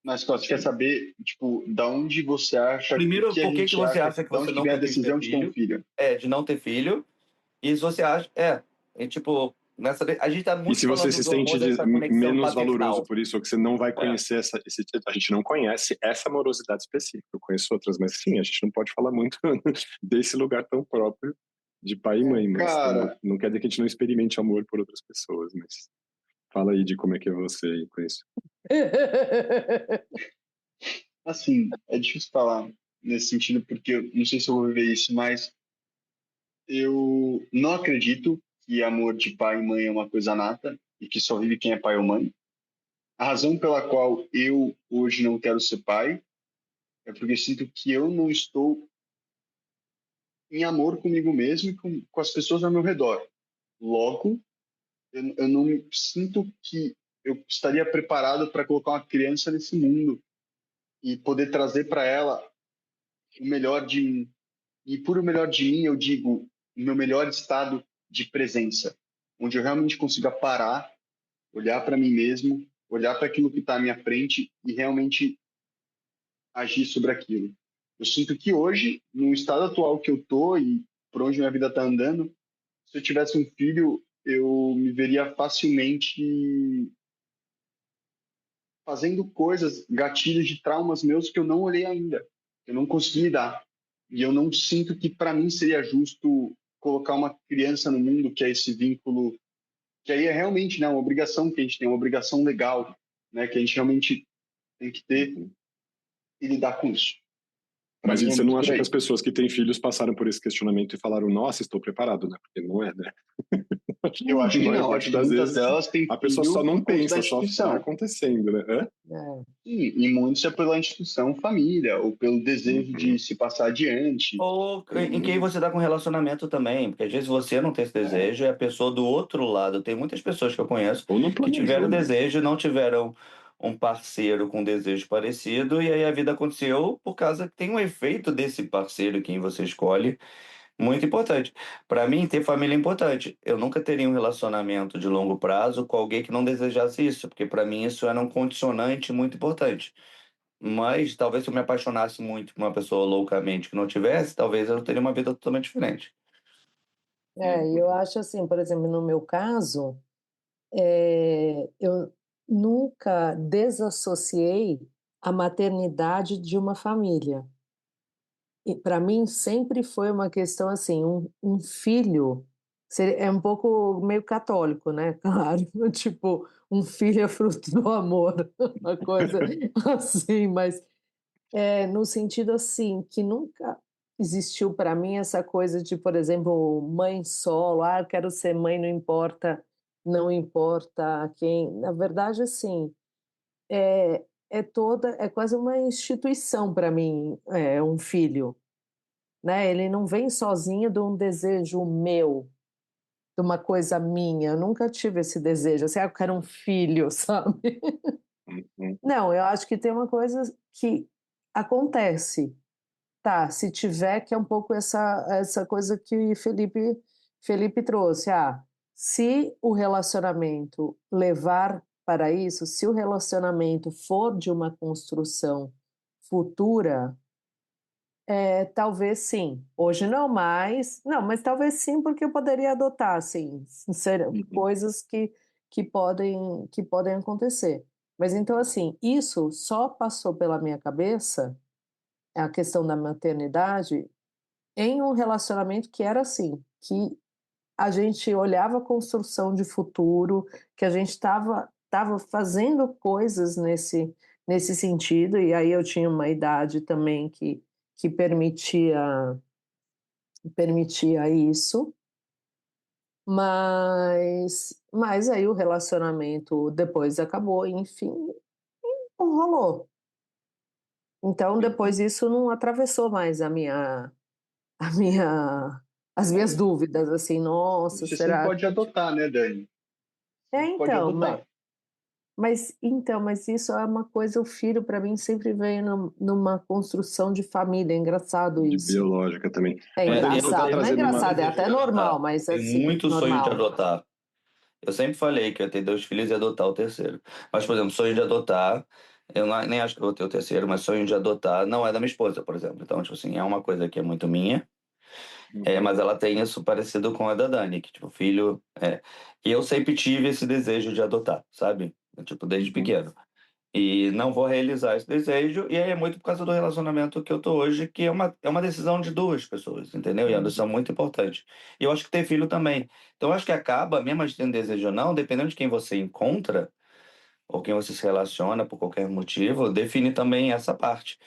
Mas você quer Sim. saber, tipo, da onde você acha, o Primeiro, que a por que que gente você acha, acha que da você onde que não vem a pretende ter decisão de ter um filho? filho? De não ter filho. E se você acha. Tipo, a gente tá E muito se você falando se do sente amor dessa conexão menos valoroso paternal. por isso, ou que você não vai É. conhecer a gente não conhece essa amorosidade específica. Eu conheço outras, mas sim, a gente não pode falar muito desse lugar tão próprio de pai e mãe, mas também Cara, não quer dizer que a gente não experimente amor por outras pessoas, mas fala aí de como é que é você aí com isso. assim, é difícil falar nesse sentido, porque eu não sei se eu vou viver isso, mas eu não acredito que amor de pai e mãe é uma coisa nata e que só vive quem é pai ou mãe. A razão pela qual eu hoje não quero ser pai é porque sinto que eu não estou em amor comigo mesmo e com as pessoas ao meu redor. Logo, eu não sinto que eu estaria preparado para colocar uma criança nesse mundo e poder trazer para ela o melhor de mim. E por o melhor de mim, eu digo o meu melhor estado de presença, onde eu realmente consiga parar, olhar para mim mesmo, olhar para aquilo que está à minha frente e realmente agir sobre aquilo. Eu sinto que hoje, no estado atual que eu tô e por onde minha vida está andando, se eu tivesse um filho, eu me veria facilmente fazendo coisas, gatilhos de traumas meus que eu não olhei ainda, eu não consegui lidar. E eu não sinto que para mim seria justo colocar uma criança no mundo, que é esse vínculo, que aí é realmente, né, uma obrigação que a gente tem, uma obrigação legal, né, que a gente realmente tem que ter Uhum. e lidar com isso. Mas mim você não muito acha por que aí. as pessoas que têm filhos passaram por esse questionamento e falaram, nossa, estou preparado, né? Porque não é, né? Eu acho que A maior não, parte acho que das muitas vezes delas têm a pessoa só filho não por conta da pensa, só está instituição. acontecendo, né? Hã? É. E muitos é pela instituição família, ou pelo desejo de se passar adiante. Ou em quem você está com relacionamento também, porque às vezes você não tem esse desejo e a pessoa do outro lado, tem muitas pessoas que eu conheço Ou não que tiveram planejou, né? desejo e não tiveram um parceiro com desejo parecido, e aí a vida aconteceu por causa que tem um efeito desse parceiro quem você escolhe muito importante. Para mim, ter família é importante. Eu nunca teria um relacionamento de longo prazo com alguém que não desejasse isso, porque para mim isso era um condicionante muito importante. Mas talvez se eu me apaixonasse muito por uma pessoa loucamente que não tivesse, talvez eu teria uma vida totalmente diferente. E eu acho assim, por exemplo, no meu caso, eu nunca desassociei a maternidade de uma família. E para mim sempre foi uma questão assim, um filho é um pouco meio católico, né? Claro, tipo, um filho é fruto do amor, uma coisa assim, mas no sentido assim, que nunca existiu para mim essa coisa de, por exemplo, mãe solo, eu quero ser mãe, não importa quem. Na verdade, assim, é quase uma instituição para mim, um filho, né? Ele não vem sozinho de um desejo meu, de uma coisa minha. Eu nunca tive esse desejo, assim, eu quero um filho, sabe? Uhum. Não, eu acho que tem uma coisa que acontece. Tá, se tiver, que é um pouco essa coisa que Felipe trouxe. Se o relacionamento levar para isso, se o relacionamento for de uma construção futura, talvez sim. Hoje não mais. Não, mas talvez sim, porque eu poderia adotar, assim, coisas que podem acontecer. Mas então, assim, isso só passou pela minha cabeça, a questão da maternidade, em um relacionamento que era assim, que a gente olhava a construção de futuro, que a gente estava fazendo coisas nesse sentido, e aí eu tinha uma idade também que permitia isso, mas aí o relacionamento depois acabou, enfim, não rolou. Então depois isso não atravessou mais a minha as minhas dúvidas, assim, nossa, Você sempre será pode que adotar, né, Dani? Sempre pode então, adotar. mas isso é uma coisa, o filho para mim sempre veio numa construção de família, é engraçado De isso. biológica também. É Mas Dani, você está engraçado, não é trazendo uma... engraçado, é Desejo até de adotar. normal, mas Tenho assim, muito sonho de normal. adotar. Eu sempre falei que eu ia ter 2 filhos e adotar o terceiro. Mas, por exemplo, sonho de adotar, nem acho que eu vou ter o terceiro, mas sonho de adotar não é da minha esposa, por exemplo. Então, tipo assim, é uma coisa que é muito minha. Mas ela tem isso parecido com a da Dani, que, tipo, filho. E eu sempre tive esse desejo de adotar, sabe? Tipo, desde pequeno. E não vou realizar esse desejo, e aí é muito por causa do relacionamento que eu tô hoje, que é uma decisão de 2 pessoas, entendeu? E é uma decisão muito importante. E eu acho que ter filho também. Então, eu acho que acaba, mesmo a gente tendo desejo ou não, dependendo de quem você encontra, ou quem você se relaciona por qualquer motivo, define também essa parte.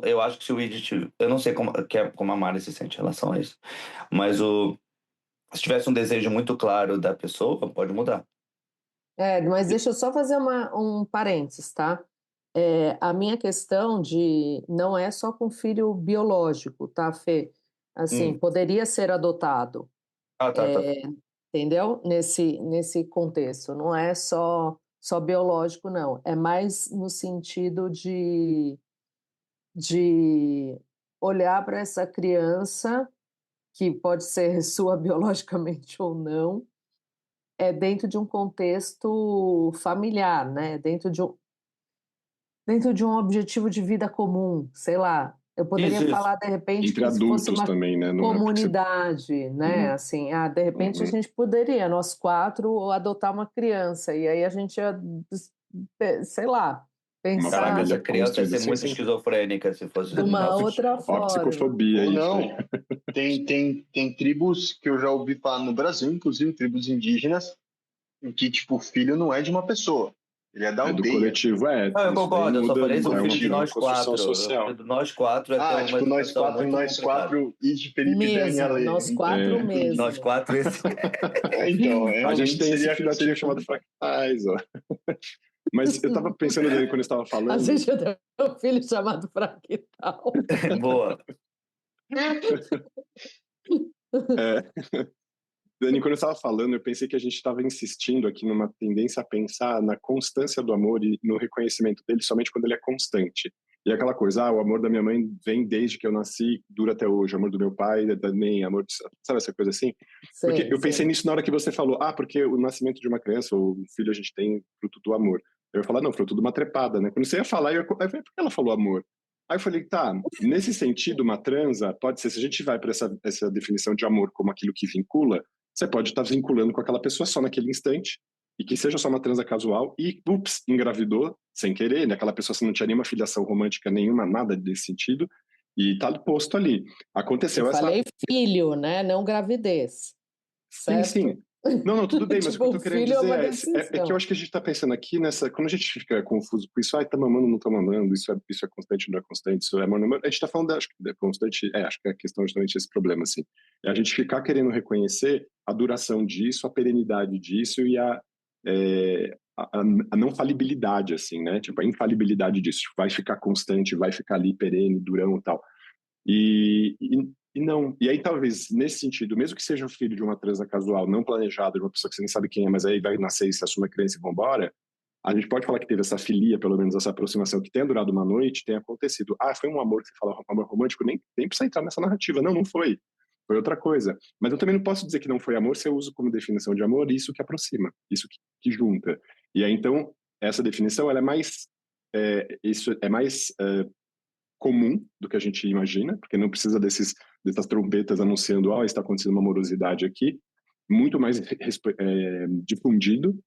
Eu acho que se o Edith, eu não sei como a Mari se sente em relação a isso, mas se tivesse um desejo muito claro da pessoa, pode mudar. Mas deixa eu só fazer um parênteses, tá? A minha questão não é só com filho biológico, tá, Fê? Assim, Hum. poderia ser adotado, Tá. entendeu? Nesse contexto, não é só biológico, não. É mais no sentido de olhar para essa criança, que pode ser sua biologicamente ou não, dentro de um contexto familiar, né? Dentro de um objetivo de vida comum, sei lá. Eu poderia Isso. falar, de repente, Entre que se fosse adultos uma também, né? Não é porque você... comunidade, né? Uhum, Assim, de repente a uhum. gente poderia, nós 4, adotar uma criança, e aí a gente ia, sei lá, Uma pensar Caraca, essa família criança ia construída ser sem muito sentido. esquizofrênica se fosse de do uma nosso. outra Ó, a forma. psicofobia Ou aí. não, tem tribos que eu já ouvi falar no Brasil, inclusive tribos indígenas, em que, tipo, o filho não é de uma pessoa. Ele é da É do aldeia. coletivo, Não, eu isso daí concordo, eu só muda, falei é do filho de uma nós construção quatro. social. Do nós quatro é ter uma Tipo, nós educação quatro, muito nós complicada. quatro e de Felipe, Dani e Mesmo, Ale. nós quatro É. mesmo. Nós quatro, esse... Então, A realmente gente tem esse seria filhotinho chamado Fractais, ó. Mas eu tava pensando, Dani, quando eu estava A falando... gente já tem um filho chamado Fractal. Boa. Dani, quando eu estava falando, eu pensei que a gente estava insistindo aqui numa tendência a pensar na constância do amor e no reconhecimento dele somente quando ele é constante. E aquela coisa, o amor da minha mãe vem desde que eu nasci, dura até hoje. O amor do meu pai também, amor, sabe essa coisa assim? Porque eu pensei nisso na hora que você falou, porque o nascimento de uma criança ou um filho a gente tem fruto do amor. Eu ia falar, não, fruto de uma trepada, né? Quando você ia falar, eu falei, por que ela falou amor? Aí eu falei, tá, nesse sentido, uma transa pode ser, se a gente vai para essa definição de amor como aquilo que vincula, você pode estar vinculando com aquela pessoa só naquele instante, e que seja só uma transa casual, e, engravidou sem querer, né? Aquela pessoa você não tinha nenhuma filiação romântica nenhuma, nada desse sentido, e tá posto ali. Aconteceu Eu falei filho, né? Não gravidez. Certo? Sim. Não, tudo bem, mas o que eu tô querendo filho é uma dizer é que eu acho que a gente tá pensando aqui nessa... Quando a gente fica confuso com isso, tá mamando, não tá mamando, isso é constante, não é constante, isso é amor, não é... A gente tá falando, acho que é constante, acho que a questão é justamente esse problema, assim. É a gente ficar querendo reconhecer a duração disso, a perenidade disso e a não falibilidade, assim, né? Tipo, a infalibilidade disso. Vai ficar constante, vai ficar ali perene, durão e tal. E não. E aí, talvez, nesse sentido, mesmo que seja um filho de uma transa casual, não planejada, de uma pessoa que você nem sabe quem é, mas aí vai nascer e se assume a criança e vambora, a gente pode falar que teve essa filia, pelo menos essa aproximação, que tenha durado uma noite, tenha acontecido. Foi um amor que você fala, um amor romântico, nem precisa entrar nessa narrativa. Não foi. Foi outra coisa. Mas eu também não posso dizer que não foi amor se eu uso como definição de amor isso que aproxima, isso que junta. E aí, então, essa definição, ela é mais... isso é mais... comum do que a gente imagina, porque não precisa dessas trombetas anunciando, está acontecendo uma morosidade aqui, muito mais difundido,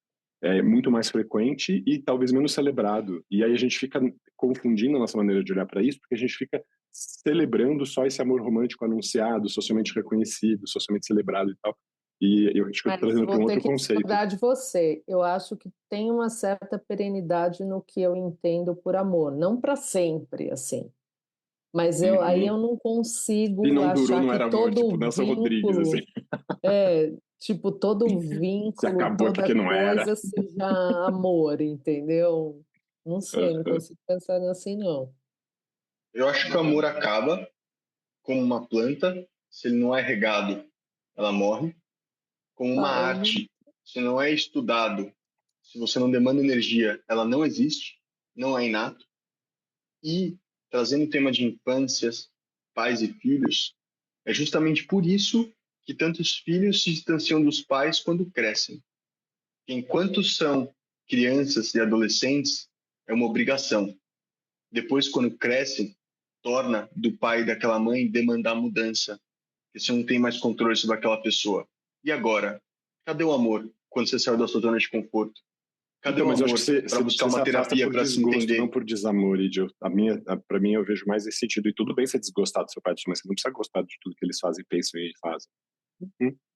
muito mais frequente e talvez menos celebrado. E aí a gente fica confundindo a nossa maneira de olhar para isso, porque a gente fica celebrando só esse amor romântico anunciado, socialmente reconhecido, socialmente celebrado e tal. E eu acho que eu estou trazendo para um outro conceito. Discordar de você. Eu acho que tem uma certa perenidade no que eu entendo por amor, não para sempre, assim. Mas aí eu não consigo e não achar durou, não que era todo amor, tipo Nelson Rodrigues, assim. Tipo, todo vínculo, Se acabou toda porque não era. coisa seja amor, entendeu? Não sei, não consigo pensar assim, não. Eu acho que o amor acaba como uma planta, se ele não é regado, ela morre. Como uma arte, se não é estudado, se você não demanda energia, ela não existe, não é inato. E, trazendo o tema de infâncias, pais e filhos, é justamente por isso que tantos filhos se distanciam dos pais quando crescem. Enquanto são crianças e adolescentes, é uma obrigação. Depois, quando crescem, torna do pai e daquela mãe demandar mudança, porque você não tem mais controle sobre aquela pessoa. E agora? Cadê o amor quando você saiu da sua zona de conforto? Cadê o amor para buscar uma terapia para se entender? Não por desamor, Idio. Para mim, eu vejo mais esse sentido. E tudo bem ser desgostar do seu pai e da sua mãe, você não precisa gostar de tudo que eles fazem, pensam e fazem.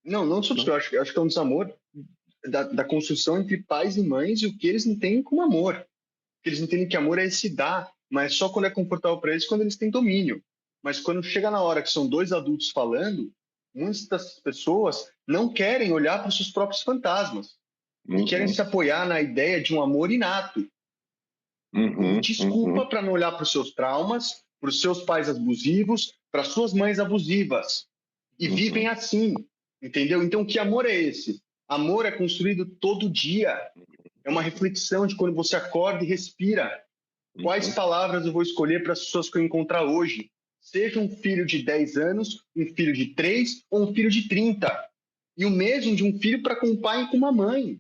Não só isso. Eu acho que é um desamor da construção entre pais e mães e o que eles entendem como amor. O que eles entendem que amor é se dar, mas só quando é confortável para eles, quando eles têm domínio. Mas quando chega na hora que são dois adultos falando, muitas das pessoas não querem olhar para os seus próprios fantasmas. E querem se apoiar na ideia de um amor inato. Desculpa para não olhar para os seus traumas, para os seus pais abusivos, para suas mães abusivas. E vivem assim, entendeu? Então, que amor é esse? Amor é construído todo dia. É uma reflexão de quando você acorda e respira. Quais palavras eu vou escolher para as pessoas que eu encontrar hoje? Seja um filho de 10 anos, um filho de 3 ou um filho de 30. E o mesmo de um filho para com um pai e com uma mãe.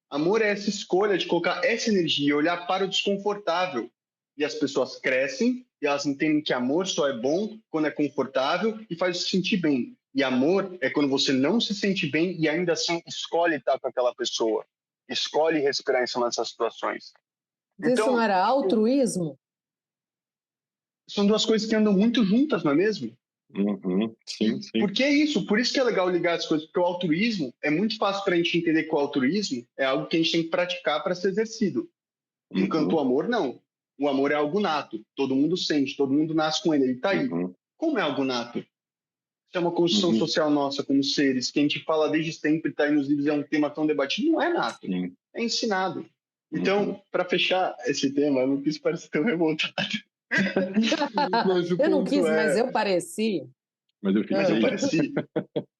Amor é essa escolha de colocar essa energia, olhar para o desconfortável. E as pessoas crescem e elas entendem que amor só é bom quando é confortável e faz se sentir bem. E amor é quando você não se sente bem e ainda assim escolhe estar com aquela pessoa. Escolhe respirar em cima dessas situações. Isso não era altruísmo? São duas coisas que andam muito juntas, não é mesmo? Sim, sim. Porque é isso, por isso que é legal ligar as coisas, porque o altruísmo é muito fácil para a gente entender que o altruísmo é algo que a gente tem que praticar para ser exercido. Enquanto o amor, não. O amor é algo nato, todo mundo sente, todo mundo nasce com ele está aí. Como é algo nato? Isso é uma construção social nossa como seres, que a gente fala desde sempre, está aí nos livros, é um tema tão debatido, não é nato, é ensinado. Então, para fechar esse tema, eu não quis parecer tão revoltado. Mas eu não quis, mas eu pareci. Mas eu pareci.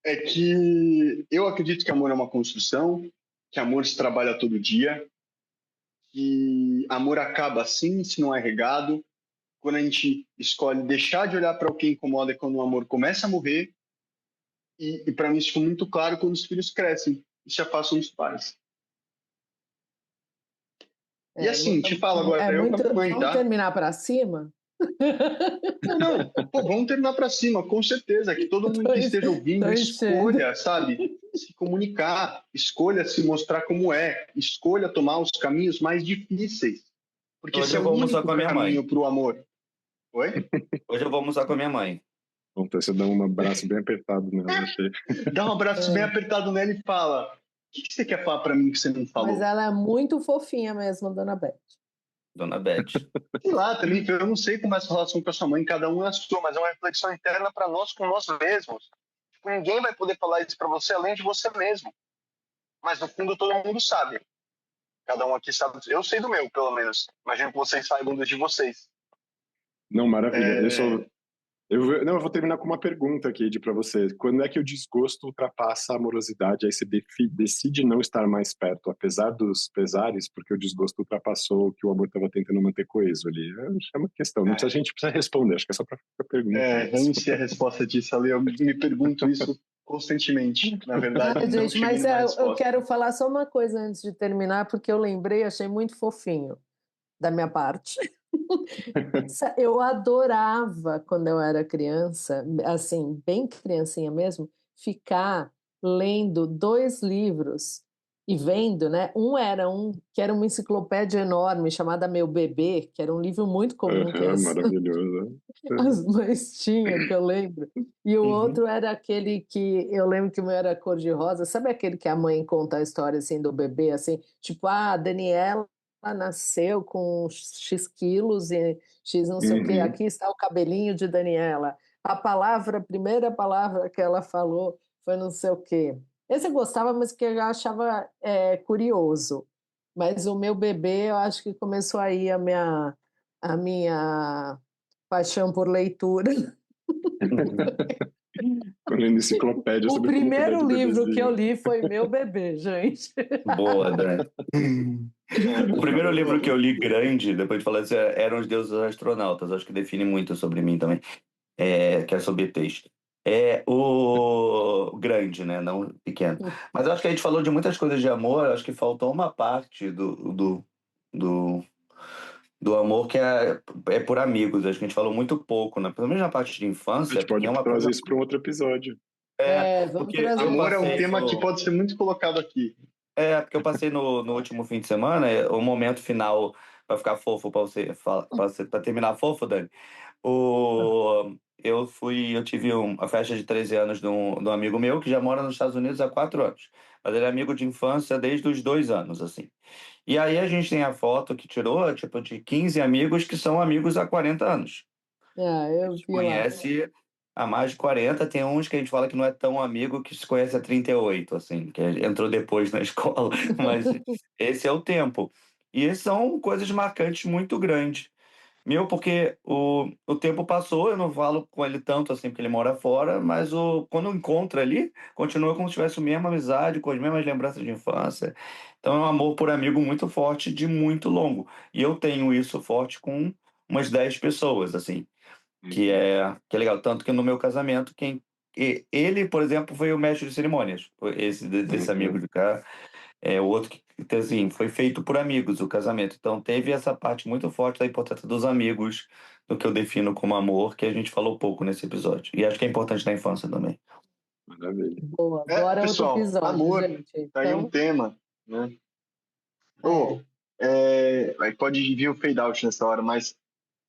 É que eu acredito que amor é uma construção, que amor se trabalha todo dia, que amor acaba assim, se não é regado. Quando a gente escolhe deixar de olhar para o que incomoda, é quando o amor começa a morrer. E para mim isso ficou muito claro quando os filhos crescem e se afastam dos pais. E assim, te falo agora, eu com a mãe, vamos terminar para cima? Não, pô, vamos terminar para cima, com certeza. Que todo mundo que esteja ouvindo escolha, sabe, se comunicar, escolha se mostrar como é, escolha tomar os caminhos mais difíceis. Porque Hoje esse é eu o vou único almoçar com a minha mãe. caminho para o amor. Oi? Hoje eu vou almoçar com a minha mãe. Então você dá um abraço bem apertado nela. Dá um abraço bem apertado nela e fala: o que você quer falar para mim que você não falou? Mas ela é muito fofinha mesmo, Dona Beth. Dona Beth. Sei lá, também, eu não sei como é essa relação com a sua mãe, cada um é a sua, mas é uma reflexão interna para nós com nós mesmos. Tipo, ninguém vai poder falar isso para você além de você mesmo. Mas no fundo todo mundo sabe. Cada um aqui sabe. Eu sei do meu, pelo menos. Imagino que vocês saibam dos de vocês. Não, maravilha. Eu vou terminar com uma pergunta aqui para você. Quando é que o desgosto ultrapassa a amorosidade? Aí você decide não estar mais perto, apesar dos pesares, porque o desgosto ultrapassou o que o amor estava tentando manter coeso ali. É uma questão. Não precisa, a gente precisa responder. Acho que é só para perguntar. Eu não sei a resposta disso, Ali. Eu me pergunto isso constantemente. Na verdade, gente, mas eu quero falar só uma coisa antes de terminar, porque eu lembrei, achei muito fofinho da minha parte. Eu adorava, quando eu era criança, assim, bem criancinha mesmo, ficar lendo 2 livros e vendo, né? Que era uma enciclopédia enorme chamada Meu Bebê, que era um livro muito comum que maravilhoso. as mães tinham, que eu lembro. E o outro era aquele que eu lembro que o meu era cor-de-rosa. Sabe aquele que a mãe conta a história assim do bebê, assim, tipo, a Daniela nasceu com X quilos e X não sei o quê, aqui está o cabelinho de Daniela. A primeira palavra que ela falou foi não sei o quê. Esse eu gostava, mas que eu achava curioso. Mas o Meu Bebê, eu acho que começou aí a minha paixão por leitura. Lendo enciclopédia O sobre como primeiro livro que eu li foi Meu Bebê, gente. Boa, Dani. O primeiro livro que eu li grande, depois de falar isso, eram Os Deuses Astronautas. Acho que define muito sobre mim também, que é sobre texto. É o grande, né? Não pequeno. Mas eu acho que a gente falou de muitas coisas de amor, acho que faltou uma parte do amor que é por amigos. Acho que a gente falou muito pouco, né? Pelo menos na parte de infância, a gente pode é uma trazer coisa... isso para um outro episódio. Vamos porque trazer. Amor é um tema que pode ser muito colocado aqui. Porque eu passei no último fim de semana, o momento final vai ficar fofo para terminar fofo, Dani. Eu tive uma festa de 13 anos de um amigo meu que já mora nos Estados Unidos há 4 anos. Mas ele é amigo de infância desde os 2 anos, assim. E aí a gente tem a foto que tirou, tipo, de 15 amigos que são amigos há 40 anos. Eu A gente vi lá. conhece há mais de 40, tem uns que a gente fala que não é tão amigo que se conhece há 38, assim, que entrou depois na escola, mas esse é o tempo. E são coisas marcantes muito grandes. Meu, porque o tempo passou, eu não falo com ele tanto assim, porque ele mora fora, mas quando encontra ali, continua como se tivesse a mesma amizade, com as mesmas lembranças de infância. Então é um amor por amigo muito forte, de muito longo. E eu tenho isso forte com umas 10 pessoas, assim, que é legal. Tanto que no meu casamento, ele, por exemplo, foi o mestre de cerimônias, desse amigo de cá. O outro que assim, foi feito por amigos, o casamento. Então teve essa parte muito forte da importância dos amigos, do que eu defino como amor, que a gente falou pouco nesse episódio. E acho que é importante na infância também. Maravilha. Boa, agora pessoal, outro episódio, amor, gente. tá aí um tema, né? Aí pode vir o fade out nessa hora, mas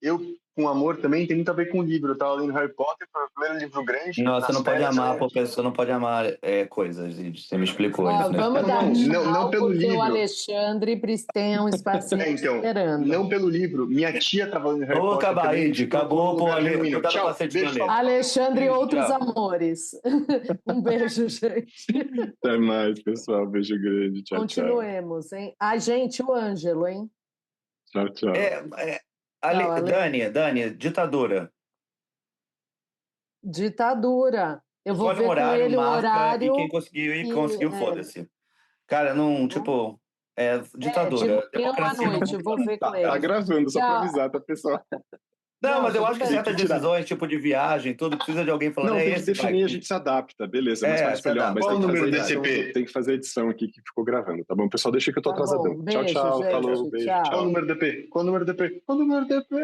eu, com amor, também tem muito a ver com o livro. Eu tava lendo Harry Potter, foi o vendo livro grande. Não, você nas não pode férias, amar, né? porque você não pode amar coisas. Você me explicou Ó, isso, né? vamos dar Não, tchau, não pelo porque o livro. Alexandre tem um espacinho Então, esperando. não pelo livro. Minha tia tava lendo Harry Ô, Potter também. Cabaide, me colocou acabou, num pô, lugar Ale. genuíno. Cuidado com a Tchau, sede do beijo, Ale. falou. Alexandre e Beijo, outros tchau. amores. Um beijo, gente. Até mais, pessoal. Beijo grande. Tchau, tchau. Continuemos, hein? Ai, gente, o Ângelo, hein? Tchau, tchau. Tchau, Ale. Dani, ditadura. Ditadura. Eu vou Escolhe um ver com horário, ele o marca, e horário quem conseguiu ir, que conseguiu, foda-se. Cara, não, tipo, de ditadura. manhã ou à Democracia no noite, eu mundo vou ver com Tá ele. gravando, só pra Tchau. avisar, tá, pessoal? Não, mas eu tudo acho que bem. certas Tem que tirar. decisões, tipo de viagem, tudo, precisa de alguém falando, Não, é tem que esse, definir, a vai. gente se adapta, beleza. Mas É, pode se escolher, ó, adapta. mas Qual tem o que número fazer do edição, DCP? tem que fazer edição aqui que ficou gravando, tá bom? Pessoal, deixa que eu tô Tá atrasadão. bom. Tchau, Beijo, tchau. gente. Falou, beijo, Tchau. Qual o tchau. número do DP? Qual o número do DP? Qual o número do DP?